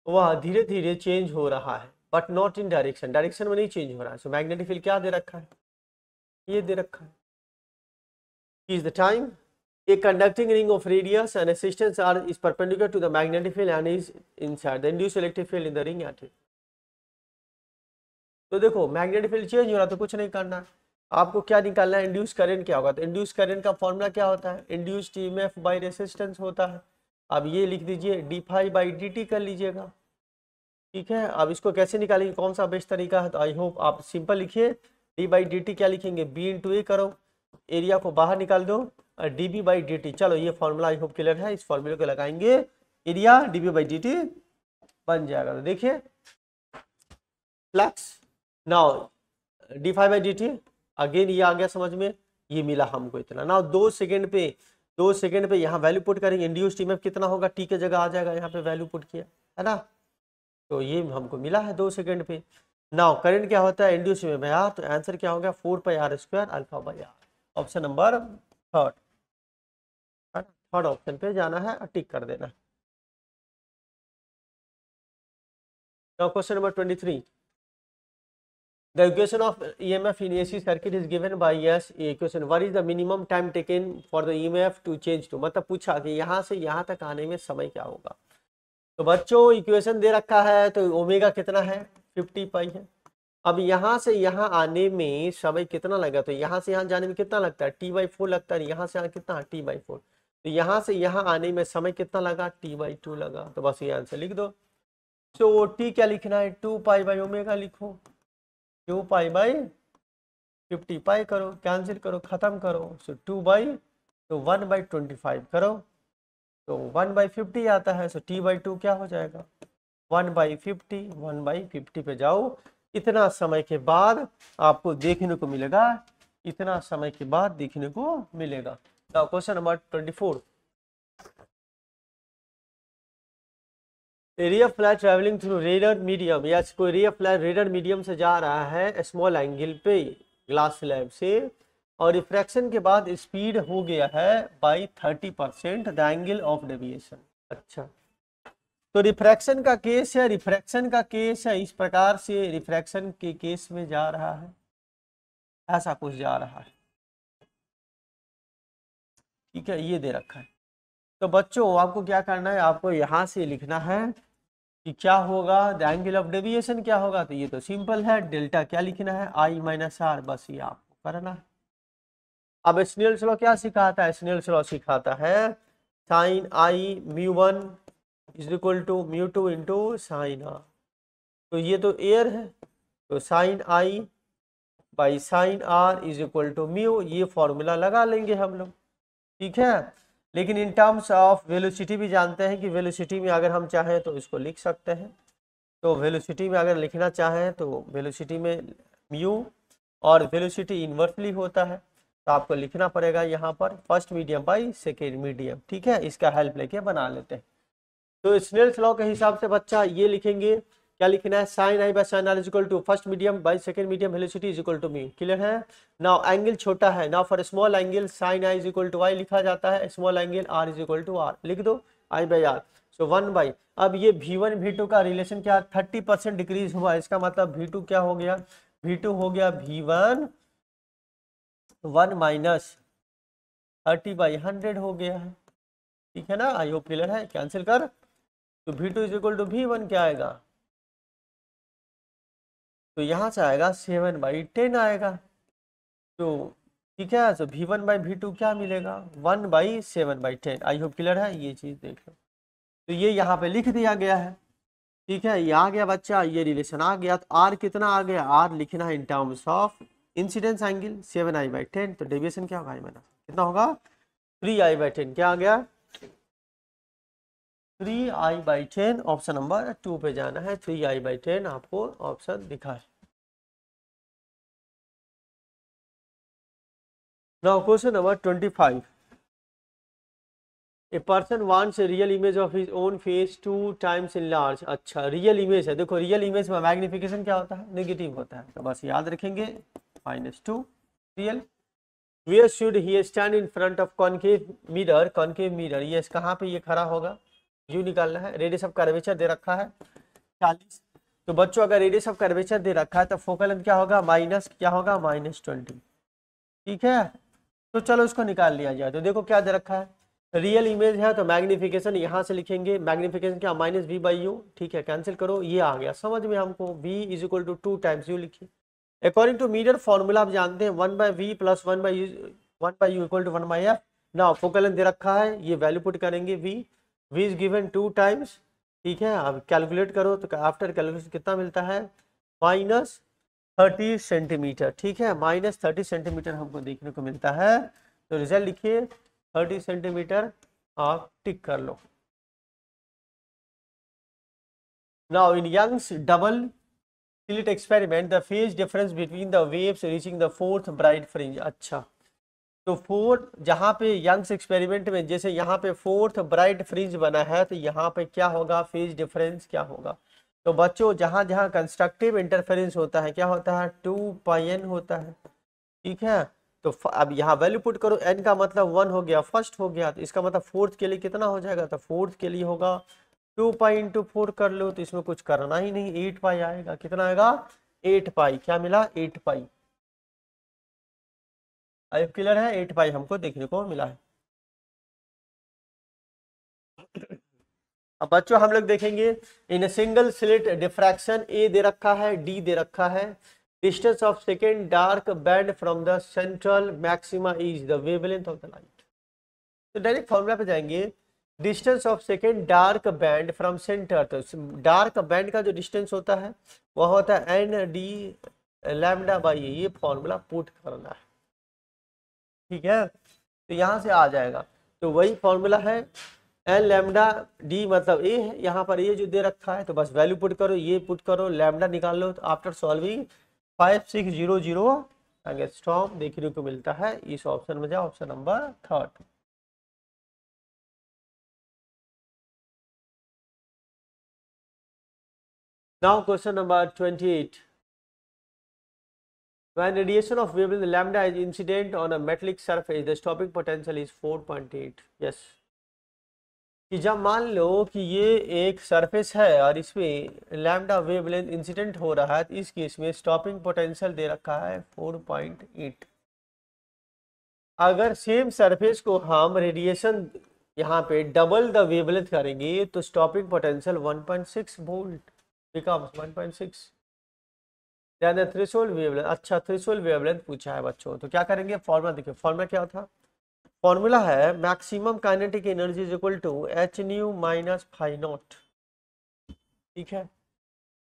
वह धीरे धीरे चेंज हो रहा है, but not in direction, direction में नहीं चेंज हो रहा है। सो मैग्नेटिक फील्ड क्या दे रखा है, ये दे रखा है, is the time a conducting ring of radius and resistance r is perpendicular to the magnetic field and is inside the induced electric field in the ring at it। तो देखो magnetic field change हो रहा तो कुछ नहीं करना, आपको क्या निकालना है, इंड्यूस करंट क्या होगा। तो इंड्यूस करंट का फॉर्मूला क्या होता है, इंड्यूस्ड ईएमएफ बाय रेसिस्टेंस होता है। अब ये लिख दीजिए d∅/dt कर लीजिएगा, ठीक है। अब इसको कैसे निकालेंगे, कौन सा बेस्ट तरीका है, तो आई होप आप सिंपल लिखिए, d/dt क्या लिखेंगे, b/a करो, एरिया को बाहर निकाल दो, dB/dt। चलो ये फॉर्मूला आई होप क्लियर है, इस फॉर्मूले को लगाएंगे, एरिया dB/dt बन जाएगा। तो देखिए फ्लक्स नाउ d∅/dt, अगेन ये आ गया समझ में, ये मिला हमको इतना। नाउ 2 सेकंड पे यहाँ वैल्यू पुट करेंगे, इंड्यूस्ड ईएमएफ कितना होगा, टी के जगह आ जाएगा, यहाँ पे वैल्यू पुट किया है ना, तो ये हमको मिला है 2 सेकंड पे। नाउ करंट क्या होता है, इंड्यूस्ड ईएमएफ बाय आर, तो आंसर क्या होगा 4πr² α/r, option number 3, third option पे जाना है और टिक कर देना। Now question number 23, the equation of EMF in AC circuit is given by yes equation, what is the minimum time taken for the EMF to change to, मतलब पूछा कि यहाँ से यहाँ तक आने में समय क्या होगा। तो बच्चों इक्वेशन दे रखा है, तो ओमेगा कितना है 50 पाई है। अब यहाँ से यहाँ आने में समय कितना लगा, तो यहाँ से यहाँ जाने में कितना लगता है t/4 लगता है, यहाँ से यहाँ कितना t/4, तो यहाँ से यहाँ आने में समय कितना लगा t/2 लगा। तो बस ये आंसर लिख दो। तो t क्या लिखना है, 2π/ω लिखो, 2π/50 पाई करो, कैंसिल करो, खत्म करो, सो 1/25 करो, तो 1/50 आता है, सो t/2 क्या हो जाएगा 1/50 पे जाओ। इतना समय के बाद आपको देखने को मिलेगा, इतना समय के बाद देखने को मिलेगा। Now question number 24, ray of light travelling through raider medium, या कोई ray of light raider medium से जा रहा है स्मॉल एंगल पे ग्लास स्लैब से, और रिफ्रैक्शन के बाद स्पीड हो गया है by 30% the angle of deviation. अच्छा, तो रिफ्रैक्शन का केस है, रिफ्रैक्शन का केस है, इस प्रकार से रिफ्रैक्शन के केस में जा रहा है, ऐसा कुछ जा रहा है, ठीक है, ये दे रखा है। तो बच्चों आपको क्या करना है, आपको यहाँ से लिखना है कि क्या होगा, द एंगल ऑफ डेविएशन क्या होगा, तो ये तो सिंपल है, डेल्टा क्या लिखना है, आई माइनस आर, बस ये आपको करना है। अब स्नेल्स लॉ क्या सिखाता है, स्नेल्स लॉ सिखाता है sine I mu one is equal to mu two into sine R. तो ये तो एयर है, तो sine I by sine R is equal to mu, ये फॉर्मूला लगा लेंगे हम लोग, ठीक है। लेकिन इन टर्म्स ऑफ वेलोसिटी भी जानते हैं कि वेलोसिटी में अगर हम चाहें तो इसको लिख सकते हैं, तो वेलोसिटी में अगर लिखना चाहें तो वेलोसिटी में म्यू और वेलोसिटी इन्वर्सली होता है, तो आपको लिखना पड़ेगा यहाँ पर first medium by second medium, ठीक है, इसका हेल्प लेके बना लेते हैं। तो स्नेल्स लॉ के हिसाब से बच्चा ये लिखेंगे, क्या लिखना है, sine I by sine R is equal to first medium by second medium velocity is equal to mu, clear है। नाउ एंगल छोटा है, now for small angle sine I is equal to I लिखा जाता है, small angle R is equal to R, लिख दो I by R, so 1 by, अब ये V1 V2 का रिलेशन क्या, 30% डिक्रीज हुआ, इसका मतलब V2 क्या हो गया, V2 हो गया V1 1 माइनस 30/100 हो गया है, ठीक है ना, आई होप क्लियर है, कैंसिल कर, तो V2 is equal to V1 क्या आएगा, तो यहाँ से आएगा 7/10 आएगा, तो ठीक है, तो V1 बाई V2 क्या मिलेगा, 1/7/10, आई होप क्लियर है, ये चीज देख लो। तो ये यहाँ पे लिख दिया गया है, ठीक है, ये आ गया बच्चा, ये रिलेशन आ गया। तो आर कितना आ गया, आर लिखना है in terms of incidence angle 7i/10, तो डेविएशन क्या होगा, कितना होगा 3i/10, क्या आ गया 3i/10, ऑप्शन नंबर 2 पे जाना है, 3i/10 आपको ऑप्शन दिखा है। Now question number 25, a person wants a real image of his own face 2 times in large. अच्छा, रियल इमेज है, देखो रियल इमेज में मैग्निफिकेशन क्या होता है, नेगेटिव होता है, तो बस याद रखेंगे -2 real. Where should he stand in front of concave mirror, concave mirror, ये कहाँ पे ये खड़ा होगा, यू निकालना है। रेडियस ऑफ कर्वेचर दे रखा है 40, तो बच्चों अगर रेडियस ऑफ कर्वेचर दे रखा है तो फोकल लेंथ क्या होगा, माइनस क्या होगा, -20, ठीक है। तो चलो इसको निकाल लिया जाए, तो देखो क्या दे रखा है, रियल इमेज है, तो मैग्निफिकेशन यहाँ से लिखेंगे, मैग्निफिकेशन क्या -v/u, ठीक है, कैंसिल करो, ये आ गया समझ में हमको, v is equal to 2 times u लिखिए। अकॉर्डिंग टू मिरर फॉर्मूला आप जानते हैं 1/v plus 1/u equal to 1/f। Now focal length दे रखा है, ये वैल्यू पुट करेंगे v इज गिवन 2 टाइम्स, ठीक है। अब कैलकुलेट करो तो आफ्टर कैलकुलेशन कितना मिलता है, -30 सेंटीमीटर, ठीक है, -30 सेंटीमीटर हमको देखने को मिलता है। तो रिजल्ट लिखिए 30 सेंटीमीटर, आप टिक कर लो। Now in Young's double slit experiment the phase difference between the waves reaching the fourth bright fringe. अच्छा, तो फोर्थ जहाँ पे यंग्स एक्सपेरिमेंट में जैसे यहाँ पे फोर्थ ब्राइट फ्रिंज बना है, तो यहाँ पे क्या होगा, फेज डिफरेंस क्या होगा। तो बच्चों जहाँ जहाँ कंस्ट्रक्टिव इंटरफेरेंस होता है क्या होता है, 2πn होता है, ठीक है। तो अब यहाँ वैल्यू पुट करो, n का मतलब 1 हो गया, फर्स्ट हो गया, तो इसका मतलब फोर्थ के लिए कितना हो जाएगा, तो फोर्थ के लिए होगा 2π × 4 कर लो, तो इसमें कुछ करना ही नहीं, 8π आएगा, कितना आएगा 8π, क्या मिला 8π, आई क्लियर है, 8π हमको देखने को मिला है। अब बच्चों हम लोग देखेंगे इन सिंगल स्लिट डिफ्रैक्शन, ए दे रखा है, डी दे रखा है, distance of second dark banned from the central maxima is the wavelength of the light. तो डायरेक्ट फॉर्मूला पे जाएंगे, distance of second dark banned from centre, तो डार्क बैंड का जो डिस्टेंस होता है वह होता है n/d λ/a, ये फॉर्मूला पुट करना है, ठीक है। तो यहाँ से आ जाएगा, तो वही फॉर्मूला है, n λ/d मतलब a है, यहाँ पर ये जो दे रखा है, तो बस वैल्यू पुट करो, ये पुट करो, लैम्डा निकाल लो, तो आफ्टर सॉल्विंग 5600 एंगस्ट्रॉम देखने को मिलता है। इस ऑप्शन में जाओ, option number 3। Now question number 28. When radiation of wavelength lambda is incident on a metallic surface, the stopping potential is 4.8. Yes. कि जब मान लो कि ये एक सरफेस है और इसमें लैम्डा वेवलेंथ इंसिडेंट हो रहा है, तो इस केस में स्टॉपिंग पोटेंशियल दे रखा है 4.8। अगर सेम सरफेस को हम रेडिएशन यहाँ पे डबल द वेवलेंथ करेंगे तो stopping potential 1.6 volt becomes 1.6। Then threshold wavelength, अच्छा थ्रेशोल्ड वेवलेंथ पूछा है बच्चों, तो क्या करेंगे? फॉर्मूला देखिए, फॉर्मूला क्या था? फॉर्मूला है maximum kinetic energy is equal to H nu minus phi naught. ठीक है,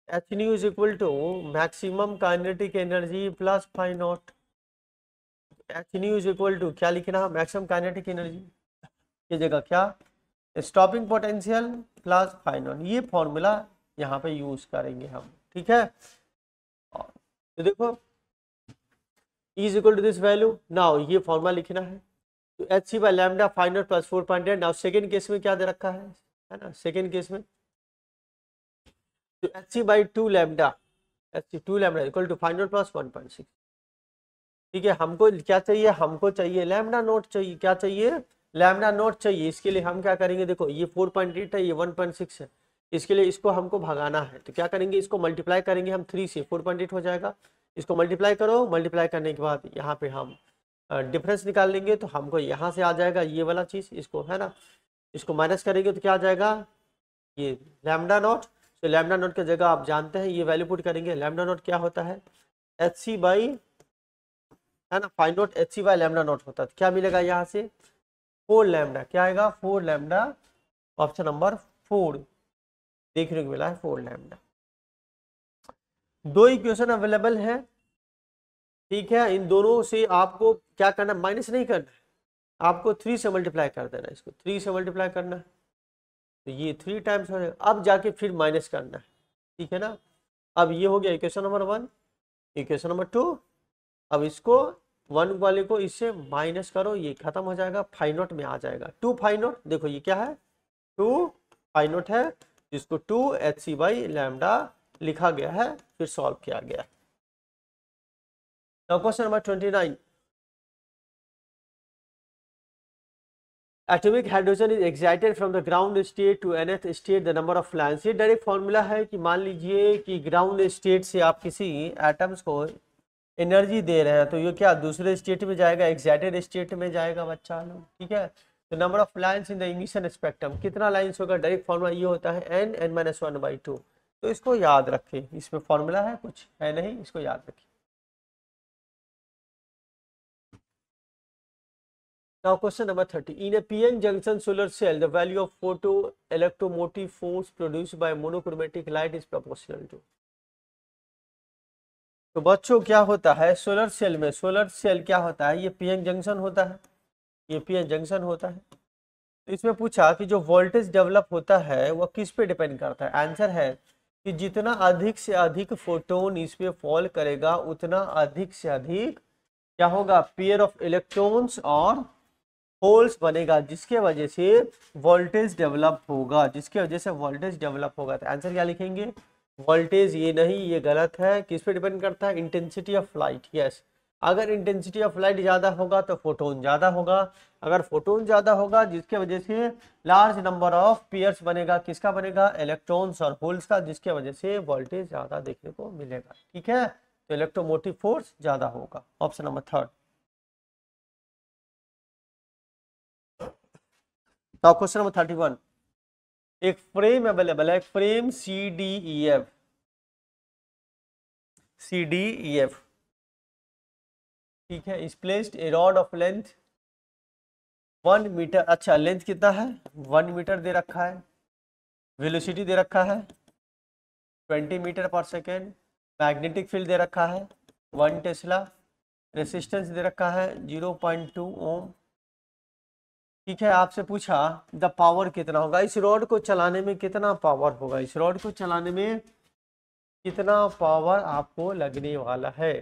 H nu is equal to maximum kinetic energy plus phi naught. H nu is equal to क्या लिखना है? मैक्सिमम काइनेटिक एनर्जी की जगह क्या? Stopping potential plus phi naught. ये formula यहाँ पे यूज करेंगे हम। ठीक है, तो देखो is equal to this value. Now ये फॉर्मूला लिखना है, तो H C by lambda phi naught plus 4.8। Now second case में क्या दे रखा है ना? सेकेंड केस में तो H C by two lambda, H C two lambda equal to phi naught plus 1.6। ठीक है, हमको क्या चाहिए? हमको चाहिए लैम्डा नोट चाहिए। क्या चाहिए? लैम्डा नोट चाहिए। इसके लिए हम क्या करेंगे? देखो ये 4.8 है, ये 1.6 है, इसके लिए इसको हमको भगाना है, तो क्या करेंगे? इसको मल्टीप्लाई करेंगे हम 3 से, 4.8 हो जाएगा। इसको मल्टीप्लाई करो, मल्टीप्लाई करने के बाद यहाँ पे हम डिफरेंस निकाल लेंगे, तो हमको यहाँ से आ जाएगा ये वाला चीज़, इसको है ना, इसको माइनस करेंगे तो क्या आ जाएगा? ये लैम्डा नॉट। तो लैम्डा नॉट की जगह आप जानते हैं ये वैल्यू पुट करेंगे। लैम्डा नॉट क्या होता है? एच सी बाई, है ना, phi naught H C by lambda naught होता है। तो क्या मिलेगा यहाँ से? 4 लैम्डा। क्या आएगा? 4 लैम्डा। ऑप्शन नंबर 4 देखने को मिला है, 4 लैम्डा। दो इक्वेशन अवेलेबल है। ठीक है, इन दोनों से आपको क्या करना? माइनस नहीं करना है, आपको 3 से मल्टीप्लाई कर देना है। इसको 3 से मल्टीप्लाई करना है, तो ये 3 टाइम्स हो जाएगा। अब जाके फिर माइनस करना है। ठीक है ना, अब ये हो गया इक्वेशन नंबर 1। इक्वेशन नंबर 2, अब इसको 1 वाले को इससे माइनस करो, ये खत्म हो जाएगा, फाइव नॉट में आ जाएगा। 2 फाइव नॉट, देखो ये क्या है? 2 फाइव नॉट है, जिसको 2 एच सी बाई लैम्डा लिखा गया है, फिर सॉल्व किया गया। Now question number 29। Atomic hydrogen is excited from the ground state to nth state the number of lines. ये डायरेक्ट फॉर्मूला है कि मान लीजिए कि ग्राउंड स्टेट से आप किसी एटम्स को एनर्जी दे रहे हैं, तो ये क्या दूसरे स्टेट में जाएगा? एक्साइटेड स्टेट में जाएगा बच्चा लोग। ठीक है, तो number of lines in the emission spectrum, कितना लाइंस होगा? डायरेक्ट फॉर्मूला ये होता है n(n-1/2)। तो इसको याद रखें, इसमें फॉर्मूला है, कुछ है नहीं, इसको याद रखें। Now question number 30. In a PN junction solar cell, the value of photoelectromotive force produced by monochromatic light is proportional to। तो बच्चों क्या होता है सोलर सेल में? सोलर सेल क्या होता है? ये पीएन जंक्शन होता है, ये पीएन जंक्शन होता है। तो इसमें पूछा कि जो वोल्टेज डेवलप होता है वो किस पे डिपेंड करता है? आंसर है कि जितना अधिक से अधिक फोटोन इस पे फॉल करेगा, उतना अधिक से अधिक क्या होगा? पेयर ऑफ इलेक्ट्रॉन्स और होल्स बनेगा, जिसके वजह से वोल्टेज डेवलप होगा, जिसके वजह से वोल्टेज डेवलप होगा। तो आंसर क्या लिखेंगे? वोल्टेज ये नहीं, ये गलत है। किस पे डिपेंड करता है? Intensity of light. यस, अगर इंटेंसिटी ऑफ लाइट ज़्यादा होगा तो फोटोन ज़्यादा होगा। अगर फोटोन ज़्यादा होगा, जिसके वजह से लार्ज नंबर ऑफ पेयर्स बनेगा, किसका बनेगा? इलेक्ट्रॉन्स और होल्स का, जिसके वजह से वोल्टेज ज़्यादा देखने को मिलेगा। ठीक है, तो इलेक्ट्रोमोटिव फोर्स ज़्यादा होगा। Option number 3। तो क्वेश्चन नंबर 31। एक फ्रेम अवेलेबल है, एक फ्रेम CDEF, ठीक है, is placed a rod of length 1 metre. अच्छा, लेंथ कितना है? 1 मीटर दे रखा है, वेलोसिटी दे रखा है 20 मीटर पर सेकेंड, मैग्नेटिक फील्ड दे रखा है 1 टेस्ला, रेसिस्टेंस दे रखा है 0.2 ओम। ठीक है, आपसे पूछा द पावर कितना होगा? इस रॉड को चलाने में कितना पावर होगा? इस रॉड को चलाने में कितना पावर आपको लगने वाला है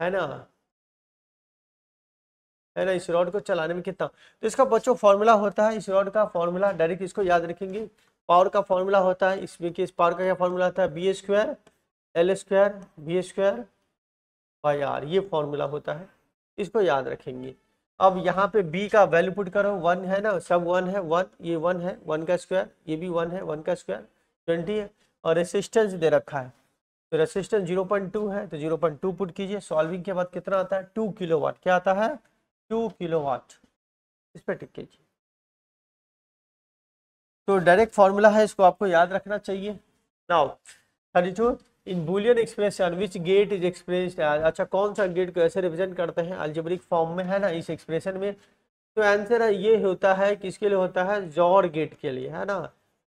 ना, है ना, इस रॉड को चलाने में कितना? तो इसका बच्चों फॉर्मूला होता है, इस रॉड का फॉर्मूला डायरेक्ट इसको याद रखेंगे, पावर का फॉर्मूला होता है, इसमें कि इस पावर का क्या फॉर्मूला होता है, B square L square B square by R, ये फॉर्मूला होता है, इसको याद रखेंगे। अब यहाँ पे b का वैल्यू पुट करो, 1 है ना, सब 1 है, 1 ये 1 है, 1 का स्क्वायर, ये भी 1 है, 1 का स्क्वायर 20 है, और रेसिस्टेंस दे रखा है, तो रेसिस्टेंस 0.2 है, तो 0.2 पुट कीजिए। सॉल्विंग के बाद कितना आता है, 2 किलोवाट, क्या आता है 2 किलोवाट, इस पर टिक कीजिए। तो डायरेक्ट फॉर्मूला है, इसको आपको याद रखना चाहिए। Now 32 in Boolean expression which gate is expressed, अच्छा कौन सा गेट को ऐसे रिप्रेजेंट करते हैं अलजेब्रिक फॉर्म में, है ना, इस एक्सप्रेशन में। तो आंसर है ये होता है, किसके लिए होता है, जॉर गेट के लिए, है ना।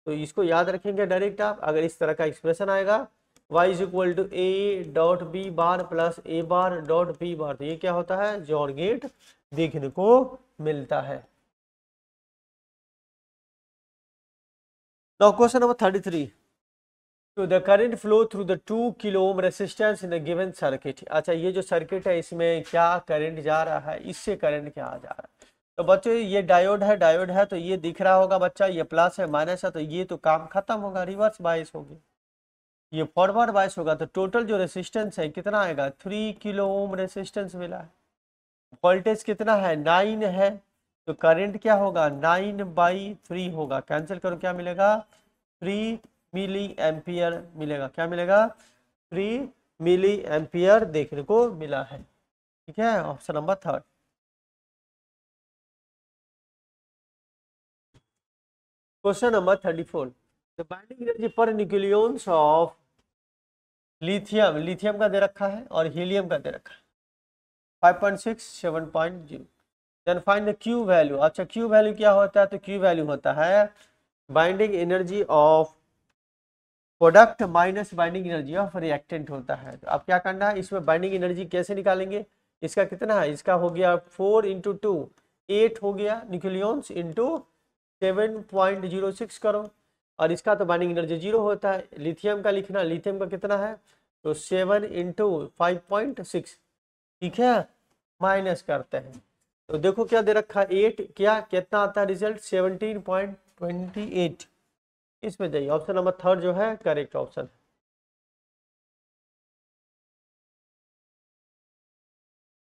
तो इसको याद रखेंगे डायरेक्ट आप, अगर इस तरह का एक्सप्रेशन आएगा y is equal to A dot B bar plus A bar dot B bar, तो ये क्या होता है, जॉर गेट देखने को मिलता है। Now question number 33. So the current flow through the 2 kilo ohm resistance in a given circuit. अच्छा ये जो सर्किट है इसमें क्या करंट जा रहा है, इससे करंट क्या जा रहा है। तो बच्चों ये डायोड है तो ये दिख रहा होगा बच्चा, ये प्लस है माइनस है, तो ये तो काम खत्म होगा, रिवर्स बायस होगी, ये फॉरवर्ड बायस होगा। तो टोटल जो रेसिस्टेंस है कितना आएगा, 3 किलो ओम रेसिस्टेंस मिला है, वोल्टेज कितना है 9 है, तो करंट क्या होगा 9/3 होगा, कैंसिल करो क्या मिलेगा 3 मिली एम्पियर मिलेगा, क्या मिलेगा 3 मिली एम्पियर देखने को मिला है। ठीक है, option number 3। Question number 34 the binding energy पर न्यूक्लियंस ऑफ लिथियम, लिथियम का दे रखा है और हीलियम का दे रखा है 5.6 7.0, then find the Q value. अच्छा क्यू वैल्यू क्या होता है, तो क्यू वैल्यू होता है binding energy of product minus binding energy of reactant होता है। तो अब क्या करना है, इसमें बाइंडिंग एनर्जी कैसे निकालेंगे, इसका कितना है, इसका हो गया 4 × 2 8 हो गया न्यूक्लियंस इंटू 7.06 करो, और इसका तो बाइंडिंग एनर्जी 0 होता है। लिथियम का लिखना, लिथियम का कितना है, तो 7 × 5.6, ठीक है, माइनस करते हैं, तो देखो क्या दे रखा है 8, क्या कितना आता है रिजल्ट 17.28, इसमें जाइए, ऑप्शन नंबर 3 जो है correct option.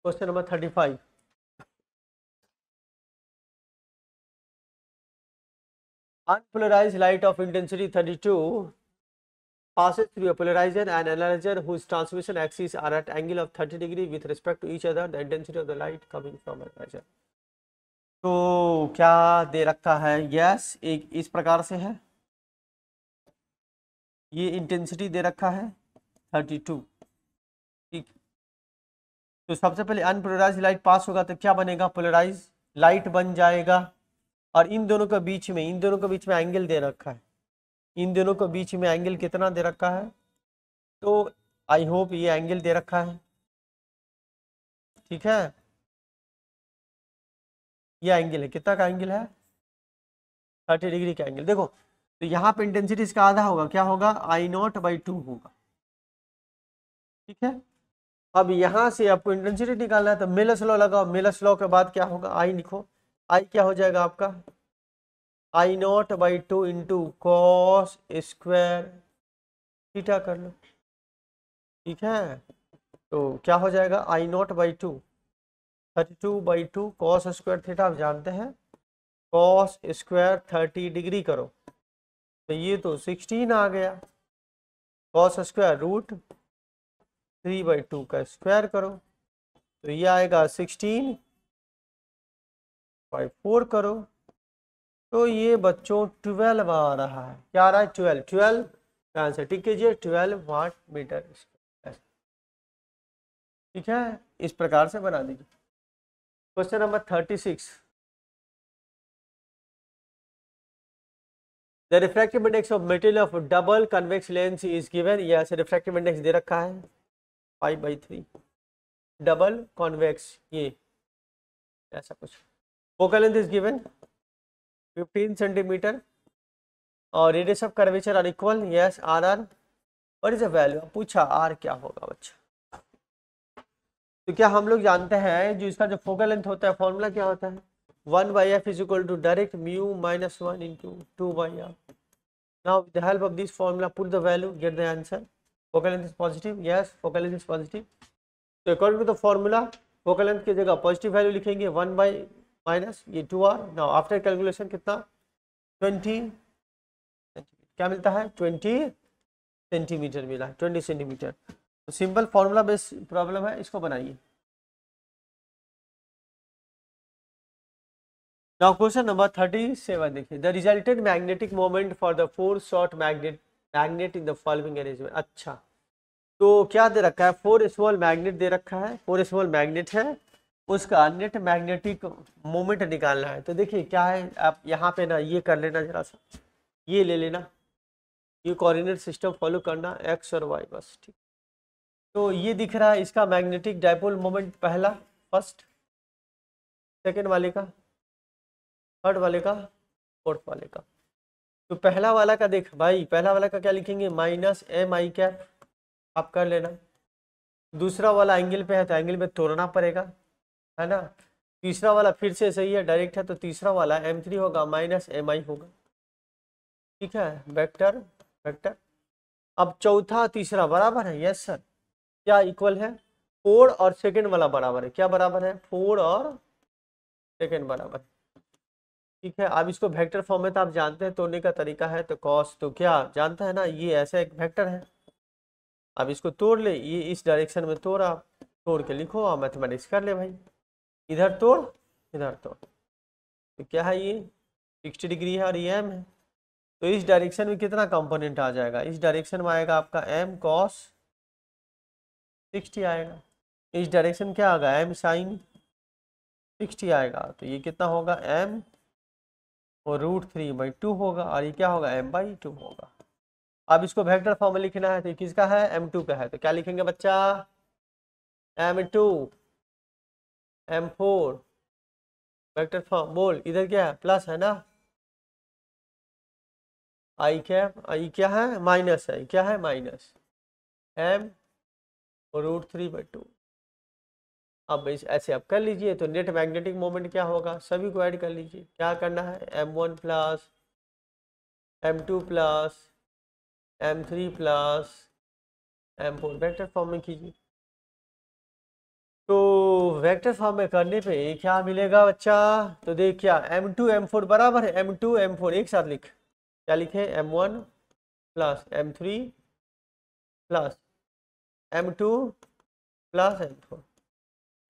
Question number 35 unpolarized light of intensity 32 passes through a polarizer and analyzer whose transmission axes are at angle of 30 degree with respect to each other, the intensity of the light coming from analyzer। तो क्या दे रखा है, yes एक इस प्रकार से है, ये इंटेंसिटी दे रखा है 32, ठीक। तो सबसे पहले अनपोलराइज लाइट पास होगा तो क्या बनेगा, पोलराइज लाइट बन जाएगा, और इन दोनों के बीच में, इन दोनों के बीच में एंगल दे रखा है, इन दोनों के बीच में एंगल कितना दे रखा है, तो आई होप ये एंगल दे रखा है, ठीक है, ये एंगल है, कितना का एंगल है 30 डिग्री का एंगल। देखो तो यहाँ पे इंटेंसिटी इसका आधा होगा, क्या होगा I0/2 होगा, ठीक है। अब यहाँ से आपको इंटेंसिटी निकालना है तो मिलर्स लॉ लगाओ, मिलर्स लॉ के बाद क्या होगा, आई लिखो, आई क्या हो जाएगा आपका I0/2 into cos square theta कर लो, ठीक है। तो क्या हो जाएगा I0/2 32/2 कॉस स्क्वायर थीटा, आप जानते हैं कॉस स्क्वायर 30 डिग्री करो, तो ये तो 16 आ गया, कॉस स्क्वायर √3/2 का स्क्वायर करो, तो ये आएगा 16/4 करो, तो ये बच्चों 12 आ रहा है, क्या आ रहा है 12 का आंसर टिक कीजिए 12 वाट मीटर, ठीक है, इस प्रकार से बना दीजिए। Question number 36 the refractive index of material of double convex lens is given, यह से रिफ्रैक्टिव इंडेक्स दे रखा है 5/3 डबल कॉन्वेक्स, ये ऐसा कुछ, focal length is given 15 centimetre और radius of curvature R equal, yes R what is the value, पूछा R क्या होगा बच्चा। तो क्या हम लोग जानते हैं जो इसका जो फोकल लेंथ होता है फॉर्मूला क्या होता है 1/f is equal to direct mu -1 × 2/r, Now with the help of this formula, put the value, get the answer. Focal length is positive. Yes, focal length is positive. So according to the formula, focal length की जगह positive value लिखेंगे 1 by minus ये 2r. Now after calculation कितना 20 क्या मिलता है 20 centimetre मिला है 20 सेंटीमीटर. तो सिंपल फॉर्मूला बेस्ड प्रॉब्लम है, इसको बनाइए. नाउ क्वेश्चन नंबर 37 देखिए. The resulted magnetic moment for the 4 short magnet in the following arrangement. अच्छा, तो क्या दे रखा है 4 स्मॉल मैग्नेट दे रखा है. 4 स्मॉल मैग्नेट है, उसका नेट मैग्नेटिक मोमेंट निकालना है. तो देखिए क्या है, आप यहाँ पे ना ये कर लेना, जरा सा ये ले लेना, ये कोऑर्डिनेट सिस्टम फॉलो करना एक्स और वाई बस. ठीक, तो ये दिख रहा है इसका मैग्नेटिक डायपोल मोमेंट, पहला फर्स्ट, सेकेंड वाले का, थर्ड वाले का, फोर्थ वाले का. तो पहला वाला का देख भाई, पहला वाला का क्या लिखेंगे माइनस एम आई कैप, आप कर लेना. दूसरा वाला एंगल पे है तो एंगल में तोड़ना पड़ेगा, है ना. तीसरा वाला फिर से सही है, डायरेक्ट है, तो तीसरा वाला m3 होगा माइनस एम आई होगा. ठीक है, वेक्टर वेक्टर. अब चौथा तीसरा बराबर है. यस सर, क्या इक्वल है 4 और सेकेंड वाला बराबर है. क्या बराबर है 4 और सेकेंड बराबर. ठीक है, अब इसको वेक्टर फॉर्म में तो आप जानते हैं तोड़ने का तरीका है. तो कॉस तो क्या जानता है ना, ये ऐसा एक वेक्टर है. अब इसको तोड़ ले, ये इस डायरेक्शन में तोड़ा, तोड़ के लिखो और मैथमेटिक्स कर ले भाई. इधर तोड़ इधर तोड़, तो क्या है ये 60 डिग्री है और ये एम है. तो इस डायरेक्शन में कितना कंपोनेंट आ जाएगा, इस डायरेक्शन में आएगा आपका एम कॉस 60 आएगा. इस डायरेक्शन क्या आएगा एम साइन 60 आएगा. तो ये कितना होगा एम और √3/2 होगा, और ये क्या होगा m/2 होगा. अब इसको वेक्टर फॉर्म में लिखना है, तो किसका है m2 का है. तो क्या लिखेंगे बच्चा m2 m4 वेक्टर फॉर्म. बोल इधर क्या है प्लस है ना, आई क्या है माइनस है, क्या है माइनस m और √3/2. अब ऐसे आप कर लीजिए. तो नेट मैग्नेटिक मोमेंट क्या होगा, सभी को ऐड कर लीजिए. क्या करना है m1 plus m2 plus m3 plus m4 vector form में कीजिए. तो वेक्टर फॉर्म में करने पे क्या मिलेगा बच्चा, तो देख क्या m2 m4 बराबर है m2 m4 एक साथ लिख. क्या लिखे m1 plus m3 plus m2 plus m4.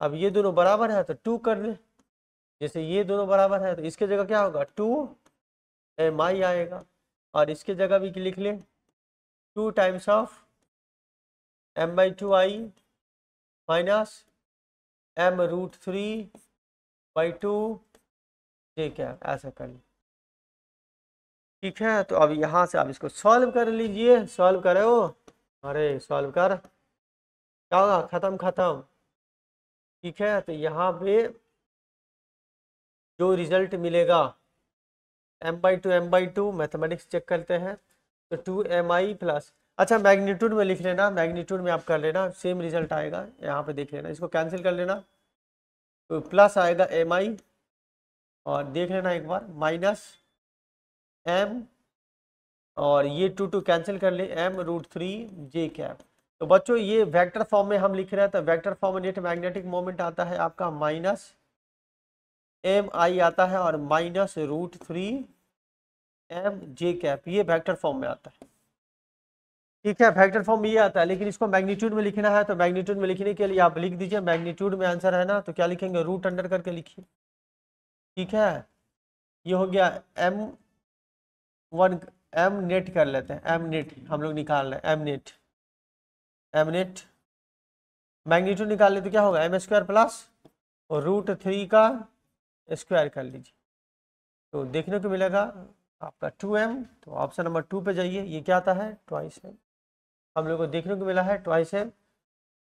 अब ये दोनों बराबर है तो 2 कर ले. जैसे ये दोनों बराबर है तो इसके जगह क्या होगा 2mi आएगा, और इसके जगह भी लिख ले 2 times of m/2i minus m√3/2 ये क्या ऐसा कर ले. ठीक है, तो अब यहाँ से आप इसको सॉल्व कर लीजिए. सॉल्व करो, अरे सॉल्व कर, क्या होगा खत्म खत्म. ठीक है, तो यहाँ पे जो रिजल्ट मिलेगा m/2 मैथमेटिक्स चेक करते हैं. तो 2mi प्लस, अच्छा मैग्नीट्यूड में लिख लेना, मैग्नीट्यूड में आप कर लेना, सेम रिजल्ट आएगा. यहाँ पे देख लेना, इसको कैंसिल कर लेना, तो प्लस आएगा mi, और देख लेना एक बार माइनस m, और ये 2 कैंसिल कर ले m√3j कैप. तो बच्चों ये वेक्टर फॉर्म में हम लिख रहे हैं. तो वेक्टर फॉर्म में नेट मैग्नेटिक मोमेंट आता है आपका माइनस mi आता है, और माइनस √3mj कैप, ये वेक्टर फॉर्म में आता है. ठीक है, वेक्टर फॉर्म में ये आता है, लेकिन इसको मैग्नीट्यूड में लिखना है. तो मैग्नीट्यूड में लिखने के लिए आप लिख दीजिए, मैग्नीट्यूड में आंसर है ना, तो क्या लिखेंगे रूट अंडर करके लिखिए. ठीक है, ये हो गया m1 m नेट कर लेते हैं, m नेट हम लोग निकाल रहे हैं, m नेट मैग्नीट्यूड निकाल ले तो क्या होगा m² प्लस और √3 का स्क्वायर कर लीजिए. तो देखने को मिलेगा आपका 2m. तो ऑप्शन नंबर 2 पे जाइए. ये क्या आता है ट्वाइस m, हम लोग को देखने को मिला है ट्वाइस m.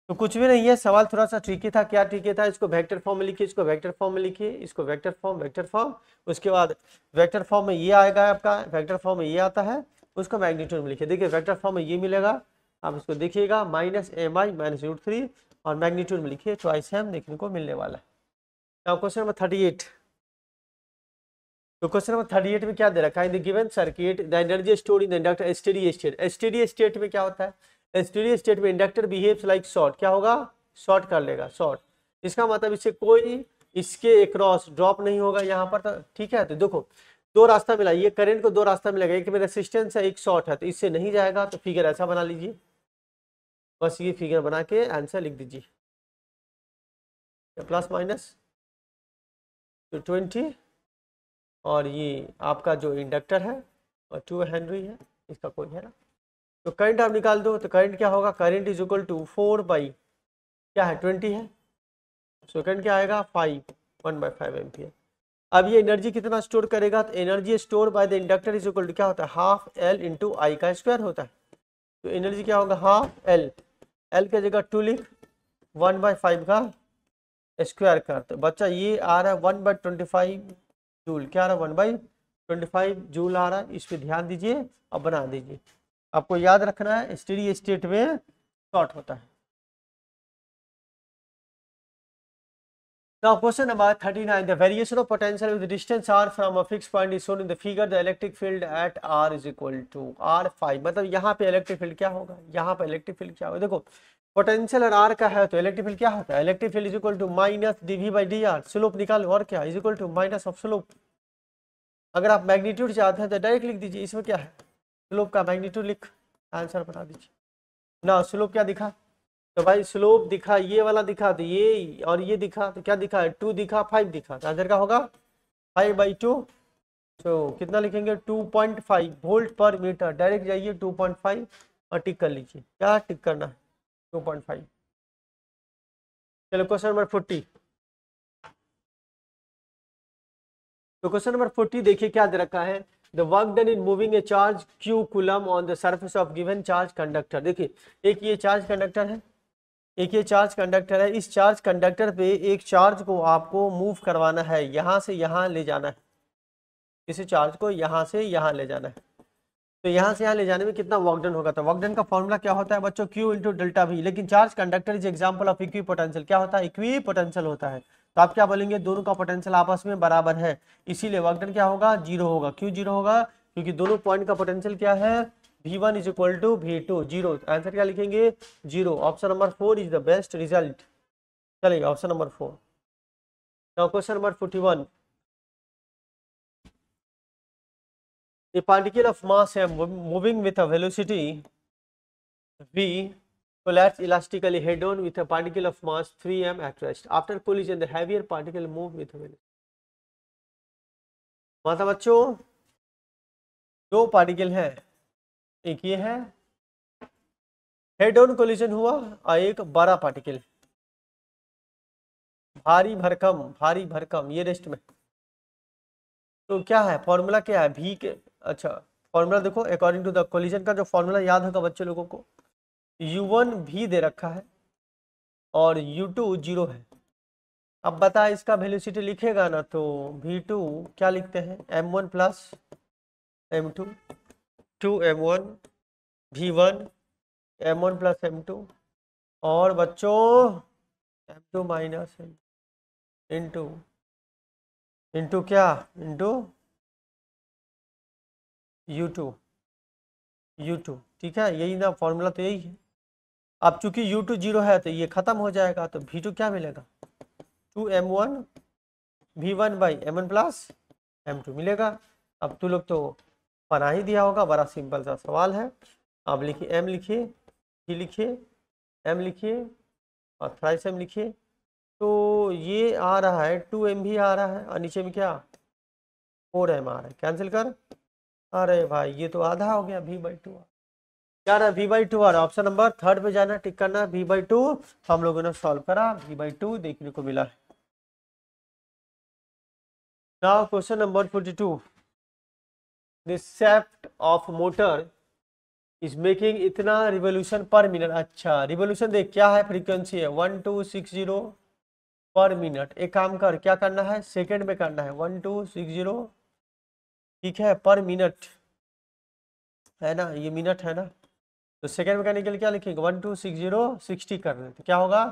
तो कुछ भी नहीं है, सवाल थोड़ा सा ट्रिकी था. क्या ट्रिकी था, इसको वेक्टर फॉर्म में लिखिए, इसको वेक्टर फॉर्म में लिखिए, इसको वेक्टर फॉर्म. उसके बाद वेक्टर फॉर्म में ये आएगा आपका, वेक्टर फॉर्म में ये आता है, उसको मैग्नीट्यूड में लिखिए. देखिए वेक्टर फॉर्म में ये मिलेगा, आप इसको देखिएगा माइनस mi माइनस √3, और मैग्नीट्यूड में लिखिए ट्वाइस m देखने को मिलने वाला है. Now question number 38. तो क्वेश्चन नंबर 38 में क्या दे रखा है, in the given circuit the energy stored in the inductor steady state. Steady state में क्या होता है, स्टेडी स्टेट में इंडक्टर बिहेव्स लाइक शॉर्ट, क्या होगा, शॉर्ट कर लेगा, शॉर्ट। इसका मतलब इससे कोई इसके अक्रॉस ड्रॉप नहीं होगा यहाँ पर, तो ठीक है। तो देखो दो रास्ता मिला, ये करंट को दो रास्ता मिलेगा, एक में रेसिस्टेंस है एक शॉर्ट है, तो इससे नहीं जाएगा। तो फिगर ऐसा बना लीजिए, बस ये फिगर बना के आंसर लिख दीजिए, प्लस माइनस 20 और ये आपका जो इंडक्टर है और 2 हेनरी है, इसका कोई है ना। तो करंट आप निकाल दो, तो करंट क्या होगा, current is equal to 4 by क्या है 20 है, सो करंट क्या आएगा 1/5 एम्पियर। अब ये एनर्जी कितना स्टोर करेगा, तो energy store by the inductor is equal to क्या होता है, हाफ एल इंटू आई का स्क्वायर होता है। तो एनर्जी क्या होगा, हाफ एल, एल की जगह 2 लिख, 1/5 का स्क्वायर कर। तो बच्चा ये आ रहा है 1/25 जूल, क्या आ रहा है 1/25 जूल आ रहा है। इस पर ध्यान दीजिए, अब बना दीजिए। आपको याद रखना है स्टेडी स्टेट में शॉर्ट होता है। Now question number 39, the variation of potential with distance r from a fixed point is shown in the figure. The electric field at r is equal to r5। मतलब यहाँ पे electric field क्या होगा, यहाँ पे electric field क्या होगा, देखो पोटेंशियल और r का है तो इलेक्ट्रिक फील्ड क्या होता है, electric field is equal to minus dv/dr, slope निकालो और क्या is equal to minus of slope. अगर आप मैग्नीट्यूड चाहते हैं तो डायरेक्ट लिख दीजिए, इसमें क्या है स्लोप का मैग्नीट्यूड लिख आंसर बना दीजिए ना। स्लोप क्या दिखा, तो भाई स्लोप दिखा ये वाला दिखा, तो ये और ये दिखा, तो क्या दिखा 2 दिखा 5 दिखा, तो आंसर क्या होगा 5/2। तो कितना लिखेंगे 2.5 वोल्ट पर मीटर, डायरेक्ट जाइए 2.5 और टिक कर लीजिए, क्या टिक करना है 2.5। चलो क्वेश्चन नंबर 40। तो क्वेश्चन नंबर 40 देखिए क्या दे रखा है, the work done in moving A charge q coulomb on the surface of given charge conductor. देखिए एक ये चार्ज कंडक्टर है, एक ये चार्ज कंडक्टर है, इस चार्ज कंडक्टर पे एक चार्ज को आपको मूव करवाना है, यहाँ से यहाँ ले जाना है, इस चार्ज को यहाँ से यहाँ ले जाना है। तो यहाँ से यहाँ ले जाने में कितना वर्क डन होगा, तो वर्क डन का फॉर्मूला क्या होता है बच्चों, Q इंटू डेल्टा V। लेकिन charge conductor is example of equi potential, क्या होता है इक्वी पोटेंशियल होता है। तो आप क्या बोलेंगे, दोनों का पोटेंशियल आपस में बराबर है, इसीलिए वर्क डन क्या होगा, जीरो होगा। क्यों जीरो होगा, क्योंकि दोनों पॉइंट का पोटेंशियल क्या है, V1 is equal to V2, zero. Answer क्या लिखेंगे, zero. Option number 4 is the best result. चलिए option number 4। Now question number 41, a particle of mass m moving with a velocity v collapse elastically head on with a particle of mass 3m at rest. After collision the heavier particle move with velocity। मतलब बच्चों दो particle है, एक ये है head on collision हुआ और एक बड़ा पार्टिकल भारी भरकम ये रेस्ट में। तो क्या है फॉर्मूला, क्या है v के, अच्छा फॉर्मूला देखो अकॉर्डिंग टू द कोलिजन का जो फॉर्मूला याद होगा बच्चे लोगों को, u1 v दे रखा है और u2 0 है। अब बता इसका वेलोसिटी लिखेगा ना, तो v2 क्या लिखते हैं m1 plus m2, 2m1 v1 m1 plus m2 और बच्चों m2 माइनस इंटू क्या इंटू u2, ठीक है यही ना फॉर्मूला, तो यही है। अब चूंकि u2 0 है तो ये खत्म हो जाएगा, तो v2 क्या मिलेगा 2m1 v1 by m1 plus m2 मिलेगा। अब तू लोग तो बना ही दिया होगा, बड़ा सिंपल सा सवाल है। अब लिखिए m लिखिए, v लिखिए, m लिखिए और थ्राइस m लिखिए। तो ये आ रहा है 2m भी आ रहा है और नीचे में क्या 4m आ रहा है, कैंसिल कर। अरे भाई ये तो आधा हो गया, v/2 क्या रहा है v/2 आ रहा है। ऑप्शन नंबर 3 पे जाना, टिक करना v/2। हम लोगों ने सॉल्व करा, v/2 देखने को मिला है। Now question number 42, the shaft of motor is making इतना रिवोल्यूशन पर मिनट। अच्छा रिवोल्यूशन देख क्या है, फ्रीक्वेंसी है 1260 पर मिनट। एक काम कर, क्या करना है सेकंड में करना है 1260, ठीक है पर मिनट है ना, ये मिनट है ना। तो सेकंड में करने के लिए क्या लिखेंगे 1260 60 कर रहे हैं, तो क्या होगा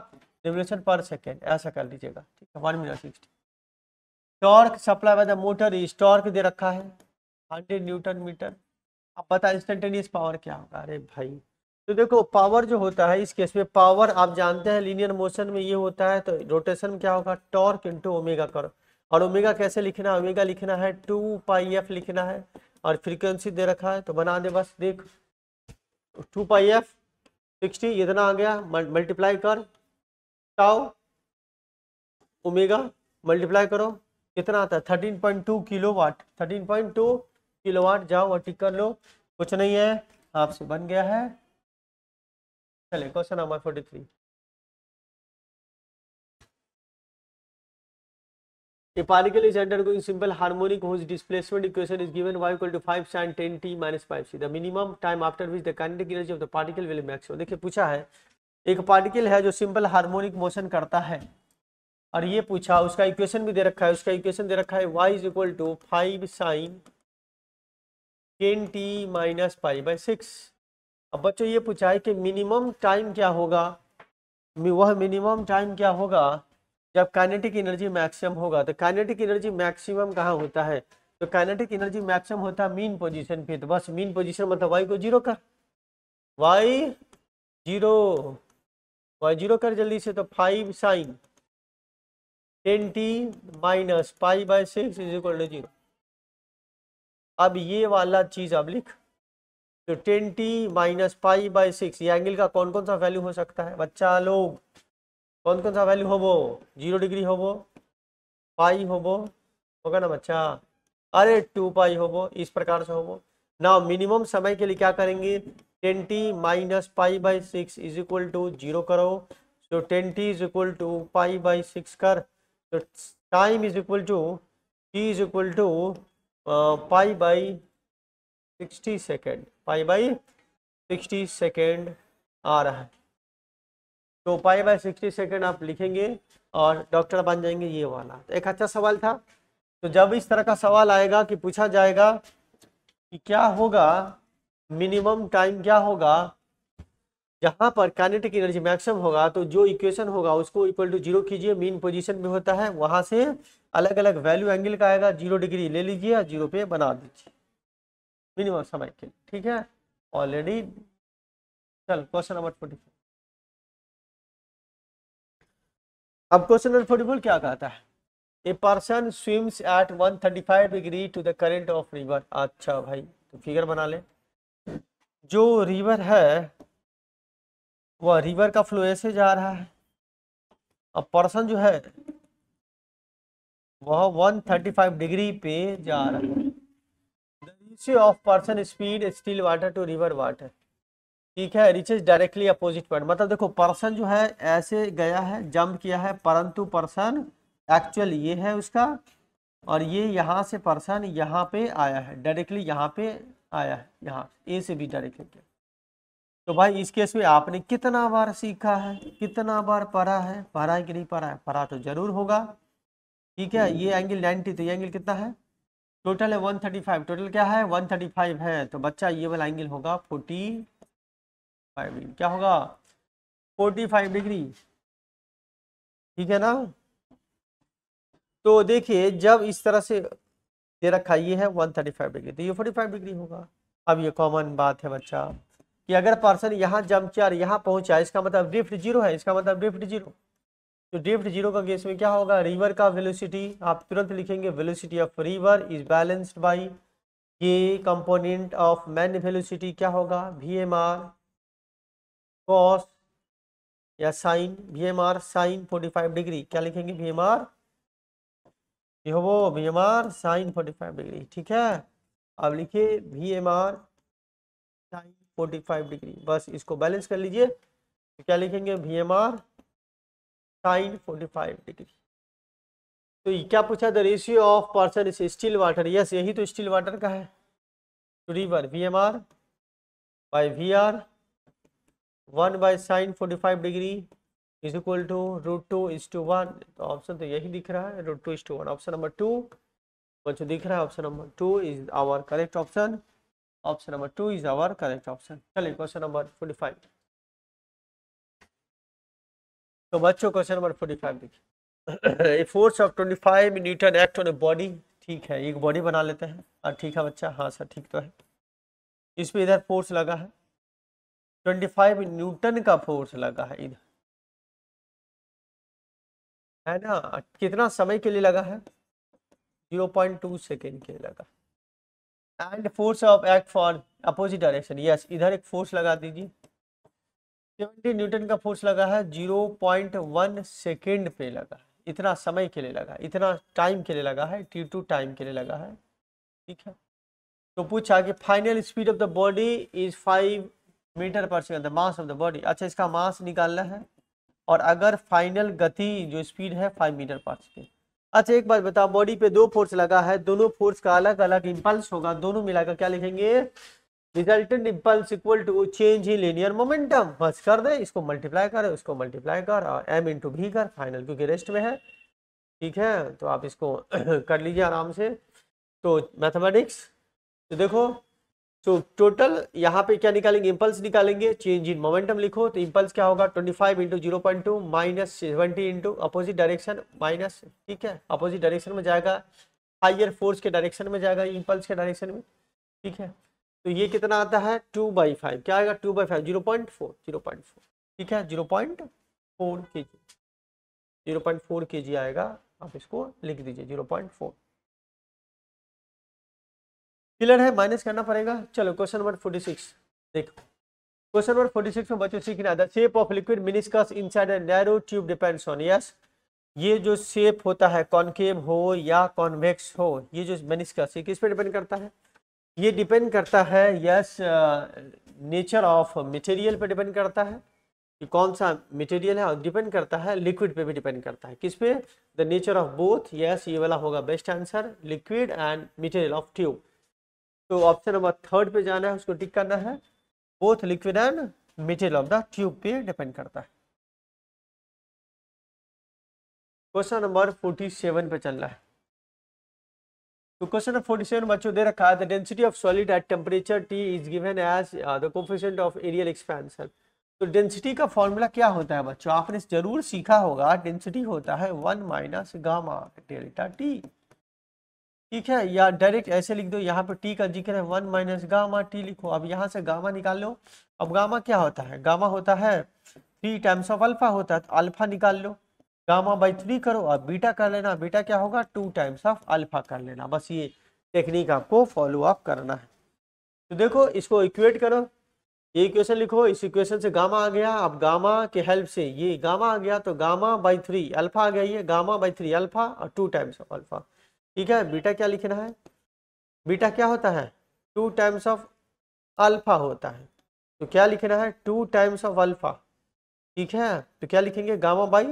रिवोल्यूशन पर सेकंड, ऐसा कर लीजिएगा, ठीक है 1 minute 60। Torque supply by the motor is, torque दे रखा है 100 न्यूटन मीटर। अब पता इंस्टेंटेनियस पावर क्या होगा। अरे भाई तो देखो पावर जो होता है इस केस में, पावर आप जानते हैं लीनियर मोशन में ये होता है, तो रोटेशन में क्या होगा, टॉर्क इंटू ओमेगा करो। और ओमेगा कैसे लिखना है, ओमेगा लिखना है 2πf लिखना है, और फ्रीक्वेंसी दे रखा है तो बना दे बस, देख 2πf 60 इतना आ गया, मल्टीप्लाई कर टाउ ओमेगा, मल्टीप्लाई करो कितना आता है 13.2 किलोवाट, 13.2 किलोवाट। जाओ और टिक कर लो, कुछ नहीं है आपसे बन गया है। चलिए question number 43। A particle is undergoing simple harmonic whose displacement equation is given y equal to 5 sin 10t minus 5c. The minimum time after which the kinetic energy of the particle will be maximum. देखिए पूछा है एक particle है जो simple harmonic motion करता है, और ये पूछा उसका इक्वेशन भी दे रखा है, उसका इक्वेशन दे रखा है y is equal to 5 sin 10t minus pi by 6। अब बच्चों ये पूछा है कि मिनिमम टाइम क्या होगा, वह मिनिमम टाइम क्या होगा जब काइनेटिक एनर्जी मैक्सिमम होगा। तो काइनेटिक एनर्जी मैक्सिमम कहाँ होता है, तो काइनेटिक एनर्जी मैक्सिमम होता है मीन पोजीशन पे। तो बस मीन पोजीशन मतलब y को जीरो कर, y जीरो कर जल्दी से, तो 5 sin 10t minus pi by 6 is equal to 0। अब ये वाला चीज अब लिख, तो 10t माइनस पाई बाय 6 ये एंगल का कौन कौन सा वैल्यू हो सकता है बच्चा लोग, कौन कौन सा वैल्यू हो वो, 0 डिग्री हो वो, पाई हो वो, होगा ना बच्चा, अरे 2 पाई हो वो, इस प्रकार से हो वो ना। मिनिमम समय के लिए क्या करेंगे, 10t minus pi by 6 is equal to 0 करो, तो 10t is equal to pi by 6 कर, तो time is equal to t is equal to pi by 60 second, pi by 60 second आ रहा है। तो पाई बाई 60 सेकेंड आप लिखेंगे और डॉक्टर बन जाएंगे, ये वाला। तो एक अच्छा सवाल था। तो जब इस तरह का सवाल आएगा कि पूछा जाएगा कि क्या होगा मिनिमम टाइम क्या होगा जहां पर काइनेटिक एनर्जी मैक्सिमम होगा, तो जो इक्वेशन होगा उसको इक्वल टू 0 कीजिए, मीन पोजीशन में होता है, वहां से अलग अलग वैल्यू एंगल का आएगा, 0 डिग्री ले लीजिए और 0 पे बना दीजिए मिनिमम समय के लिए, ठीक है ऑलरेडी। चल क्वेश्चन नंबर 44। अब क्वेश्चन नंबर 44 क्या कहता है, a person swims at 135 degree to the current of river. अच्छा भाई तो फिगर बना ले, जो रिवर है वह रिवर का फ्लो ऐसे जा रहा है, अब पर्सन जो है वह 135 डिग्री पे जा रहा है। The ratio of person speed still water to river water, ठीक है, रीचेज डायरेक्टली अपोजिट पॉइंट। मतलब देखो पर्सन जो है ऐसे गया है, जंप किया है, परंतु पर्सन एक्चुअल ये है उसका, और ये यहाँ से पर्सन यहाँ पे आया है, डायरेक्टली यहाँ पे आया है, यहाँ ए से बी डायरेक्टली। तो भाई इस केस में आपने कितना बार सीखा है, कितना बार पढ़ा है, पढ़ा है कि नहीं पढ़ा है, पढ़ा तो जरूर होगा, ठीक है। ये एंगल 90, तो ये एंगल कितना है, टोटल है 135, टोटल क्या है 135 है, तो बच्चा ये वाला एंगल होगा 45 डिग्री, क्या होगा 45 डिग्री, ठीक है ना। तो देखिए जब इस तरह से दे रखा ये है 135 डिग्री, तो ये 45 डिग्री होगा। अब ये कॉमन बात है बच्चा कि अगर पर्सन यहाँ जंप किया और यहाँ पहुंचा, इसका मतलब ड्रिफ्ट जीरो है, इसका मतलब ड्रिफ्ट जीरो। तो ड्रिफ्ट जीरो का केस में क्या होगा, रिवर का वेलोसिटी आप तुरंत लिखेंगे, velocity of river is balanced bye ये कंपोनेंट ऑफ मैन वेलोसिटी, क्या होगा VMR कॉस या साइन, VMR साइन 45 डिग्री, क्या लिखेंगे VMR, ये हो वो VMR साइन 45 डिग्री, ठीक है। अब लिखिए VMR साइन 45 डिग्री, बस इसको बैलेंस कर लीजिए, तो क्या लिखेंगे VMR साइन 45 डिग्री। तो ये क्या पूछा, the ratio of person is still water, yes यही तो स्टिल वाटर का है, तो river VMR by VR 1 by sine 45 degree is equal to √2:1। तो ऑप्शन तो यही दिख रहा है, √2:1, ऑप्शन नंबर 2 बच्चों दिख रहा है, option number 2 is our correct option, option number 2 is our correct option. चलिए क्वेश्चन नंबर 45। तो बच्चों क्वेश्चन नंबर 45 देखिए, a force of 25 newton act on a body. ठीक है, एक बॉडी बना लेते हैं। ठीक है बच्चा, हाँ सर ठीक तो है। इस पे इधर फोर्स लगा है 25 न्यूटन का फोर्स लगा है इधर, है ना। कितना समय के लिए लगा है? 0.2 सेकेंड के लिए लगा। And force of act for opposite direction, yes इधर एक फोर्स लगा दीजिए। 70 न्यूटन का फोर्स लगा है, 0.1 सेकेंड पे लगा है। इतना समय के लिए लगा, इतना टाइम के लिए लगा है, T2 टाइम के लिए लगा है। ठीक है, तो पूछा कि final speed of the body is 5 metre per second, the mass of the body. अच्छा, इसका मास निकालना है, और अगर फाइनल गति जो स्पीड है 5 मीटर पर सेकंड। अच्छा एक बात बताओ, बॉडी पे दो फोर्स लगा है, दोनों फोर्स का अलग अलग इंपल्स होगा, दोनों मिलाकर क्या लिखेंगे? Resultant impulse equal to change in linear momentum. बस कर दे, इसको मल्टीप्लाई कर, उसको मल्टीप्लाई कर, और m इंटू भी कर फाइनल, क्योंकि रेस्ट में है। ठीक है, तो आप इसको कर लीजिए आराम से। तो मैथमेटिक्स, तो देखो, तो टोटल यहाँ पे क्या निकालेंगे? इंपल्स निकालेंगे, चेंज इन मोमेंटम लिखो, तो इंपल्स क्या होगा? 25 into 0.2 minus 70 into opposite direction minus, ठीक है, अपोजिट डायरेक्शन में जाएगा, हाइयर फोर्स के डायरेक्शन में जाएगा, इंपल्स के डायरेक्शन में। ठीक है, तो ये कितना आता है? 2/5। क्या आएगा? 2/5, 0.4। ठीक है, 0.4 kg, 0.4 kg आएगा। आप इसको लिख दीजिए 0.4। क्लियर है? माइनस करना पड़ेगा। चलो क्वेश्चन नंबर 46 देखो। क्वेश्चन नंबर 46 में बच्चों सीखना है, shape of liquid meniscus inside a narrow tube depends on, yes ये जो शेप होता है, कॉनकेव हो या कॉन्वेक्स हो, ये जो मिनिस्कस ये किस पे डिपेंड करता है? ये डिपेंड करता है, यस नेचर ऑफ मटेरियल पे डिपेंड करता है कि कौन सा मटेरियल है, और डिपेंड करता है लिक्विड पे भी डिपेंड करता है। किस पे? The nature of both, yes ये वाला होगा best answer, liquid and material of tube. तो ऑप्शन नंबर 3 पे जाना है, उसको टिक करना है, both liquid and material of the tube पे डिपेंड करता है। क्वेश्चन नंबर 47 पे चल रहा है। तो क्वेश्चन नंबर 47 बच्चों दे रखा है, the density of solid at temperature T is given as the coefficient of areal expansion. तो डेंसिटी का फॉर्मूला क्या होता है बच्चों? आपने जरूर सीखा होगा, डेंसिटी होता है 1 माइनस गामा डेल्टा टी। ठीक है, या डायरेक्ट ऐसे लिख दो, यहाँ पे टी का जिक्र है, 1 माइनस गामा टी लिखो। अब यहाँ से गामा निकाल लो। अब गामा क्या होता है? गामा होता है 3 टाइम्स ऑफ अल्फा होता है, तो अल्फा निकाल लो, गामा बाई 3 करो, और बीटा कर लेना, बीटा क्या होगा? 2 टाइम्स ऑफ अल्फा कर लेना। बस ये टेक्निक आपको फॉलो अप करना है। तो देखो इसको इक्वेट करो, ये इक्वेशन लिखो, इस इक्वेशन से गामा आ गया, अब गामा के हेल्प से ये गामा आ गया, तो गामा बाई 3 अल्फा आ गया, ये गामा बाई 3 अल्फा और 2 टाइम्स ऑफ अल्फा। ठीक है, बीटा क्या लिखना है? बीटा क्या होता है? 2 टाइम्स ऑफ अल्फा होता है, तो क्या लिखना है? 2 टाइम्स ऑफ अल्फा। ठीक है, तो क्या लिखेंगे? Gamma by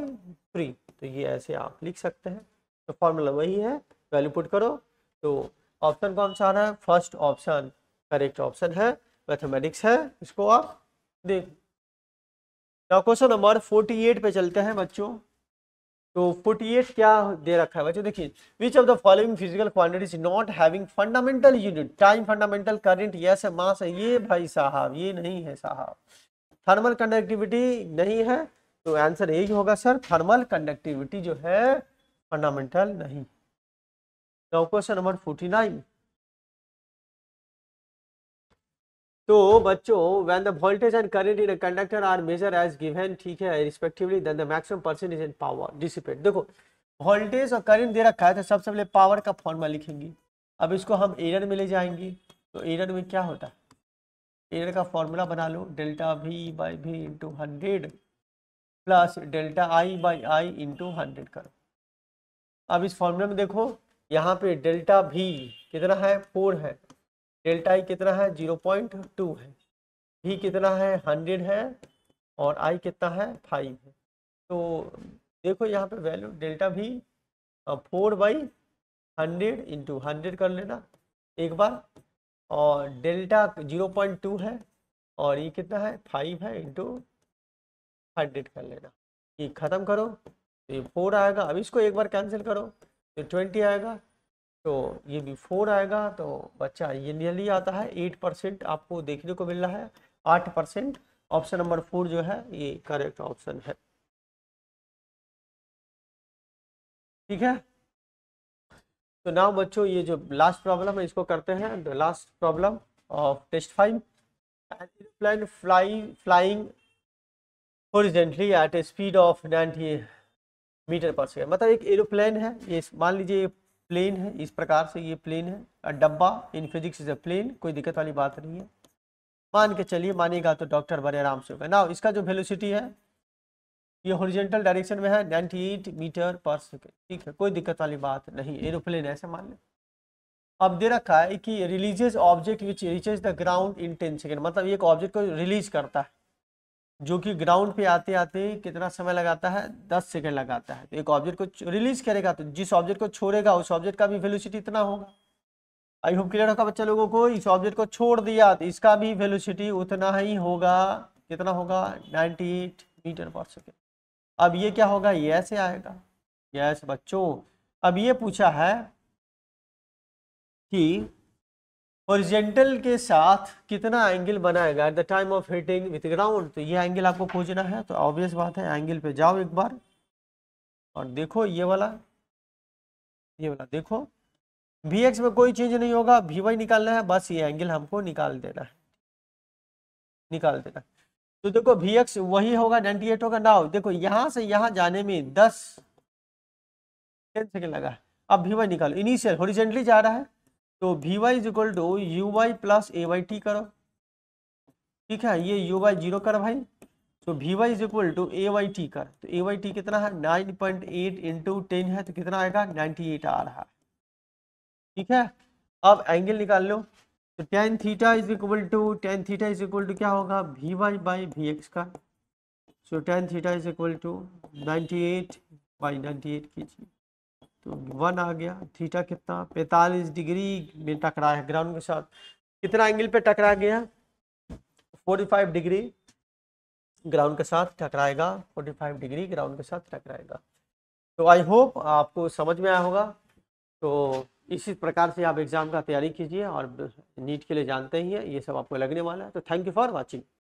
3। तो ये ऐसे आप लिख सकते हैं, तो फॉर्मूला वही है, वैल्यू पुट करो। तो ऑप्शन कौन सा आ रहा है? फर्स्ट ऑप्शन करेक्ट ऑप्शन है, मैथमेटिक्स है, इसको आप देख। क्वेश्चन नंबर 48 पे चलते हैं बच्चों। तो 48 क्या दे रखा है बच्चों? देखिए, which of the following physical quantities not having fundamental unit, time, fundamental current, yes है, मास है। ये भाई साहब ये नहीं है साहब, थर्मल कंडक्टिविटी नहीं है, तो आंसर यही होगा सर, थर्मल कंडक्टिविटी जो है फंडामेंटल नहीं। Now question number 49। तो बच्चों when the voltage and current in a conductor are measure as given, ठीक है, respectively, then the maximum percentage in power dissipate. देखो वोल्टेज और करंट दे रखा है, तो सबसे पहले पावर का फॉर्मूला लिखेंगे। अब इसको हम एरर में ले जाएंगे, तो एरर में क्या होता है? एरर का फॉर्मूला बना लो, delta V by V into 100 plus delta I by I into 100 करो। अब इस फॉर्मूले में देखो, यहाँ पे डेल्टा वी कितना है? 4 है, डेल्टा आई कितना है? 0.2 है, भी कितना है? 100 है, और आई कितना है? 5 है। तो देखो यहाँ पे वैल्यू डेल्टा भी 4/100 इंटू 100 कर लेना एक बार, और डेल्टा 0.2 है, और ये कितना है? 5 है, इंटू 100 कर लेना। ये ख़त्म करो, तो ये 4 आएगा। अब इसको एक बार कैंसिल करो, तो 20 आएगा, तो ये भी 4 आएगा। तो बच्चा ये नियरली आता है 8% आपको देखने को मिल रहा है, 8%। ऑप्शन नंबर 4 जो है ये करेक्ट ऑप्शन है। ठीक है। तो नाउ बच्चों ये जो लास्ट प्रॉब्लम है इसको करते हैं। The last problem of test 5, an airplane flying horizontally at a speed of 90 metre per second. मतलब एक एरोप्लेन है, ये मान लीजिए ये प्लेन है, इस प्रकार से ये प्लेन है। डब्बा in physics is a plane, कोई दिक्कत वाली बात नहीं है, मान के चलिए, मानिएगा तो डॉक्टर बड़े आराम से होगा ना। इसका जो वेलोसिटी है ये हॉरिजॉन्टल डायरेक्शन में है 98 मीटर पर सेकंड, ठीक है, कोई दिक्कत वाली बात नहीं, एरोप्लेन ऐसे मान लें। अब दे रखा है कि releases object which reaches the ground in 10 second, मतलब एक ऑब्जेक्ट को रिलीज करता है जो कि ग्राउंड पे आते आते कितना समय लगाता है, 10 सेकंड लगाता है। तो एक ऑब्जेक्ट को रिलीज करेगा तो जिस ऑब्जेक्ट को छोड़ेगा उस ऑब्जेक्ट का भी वेलोसिटी इतना होगा। आई होप क्लियर होगा बच्चा लोगों को। इस ऑब्जेक्ट को छोड़ दिया तो इसका भी वेलोसिटी उतना ही होगा, कितना होगा, 98 मीटर पर सेकेंड। अब ये क्या होगा, ये ऐसे आएगा। यस बच्चों, अब ये पूछा है कि हॉरिजॉन्टल के साथ कितना एंगल बनाएगा at the time of hitting with ground. तो ये एंगल आपको खोजना है, तो ऑब्वियस बात है एंगल पे जाओ एक बार और देखो ये वाला देखो, Vx में कोई चेंज नहीं होगा, Vy निकालना है, बस ये एंगल हमको निकाल देना है, तो देखो Vx वही होगा 98 होगा। नाउ देखो यहाँ से यहाँ जाने में 10 सेकेंड लगा है। अब Vy निकालो, इनिशियल हॉरिजॉन्टली जा रहा है तो Vy is equal to uy plus a/t करो, ठीक है, ये uy 0 कर भाई, तो Vy is equal to a/t कर, तो a/t कितना है 9.8 इंटू 10 है, तो कितना आएगा 98 आ रहा है, ठीक है। अब एंगल निकाल लो, तो tan theta is equal to क्या होगा, Vy बाई Vx का, so tan theta is equal to 98 by 98 कीजिए, तो 1 आ गया। थीटा कितना 45 डिग्री में टकरा है ग्राउंड के साथ, कितना एंगल पे टकरा गया, 45 डिग्री ग्राउंड के साथ टकराएगा, 45 डिग्री ग्राउंड के साथ टकराएगा। तो आई होप आपको समझ में आया होगा। तो इसी प्रकार से आप एग्जाम का तैयारी कीजिए और नीट के लिए जानते ही हैं ये सब आपको लगने वाला है। तो थैंक यू फॉर वॉचिंग।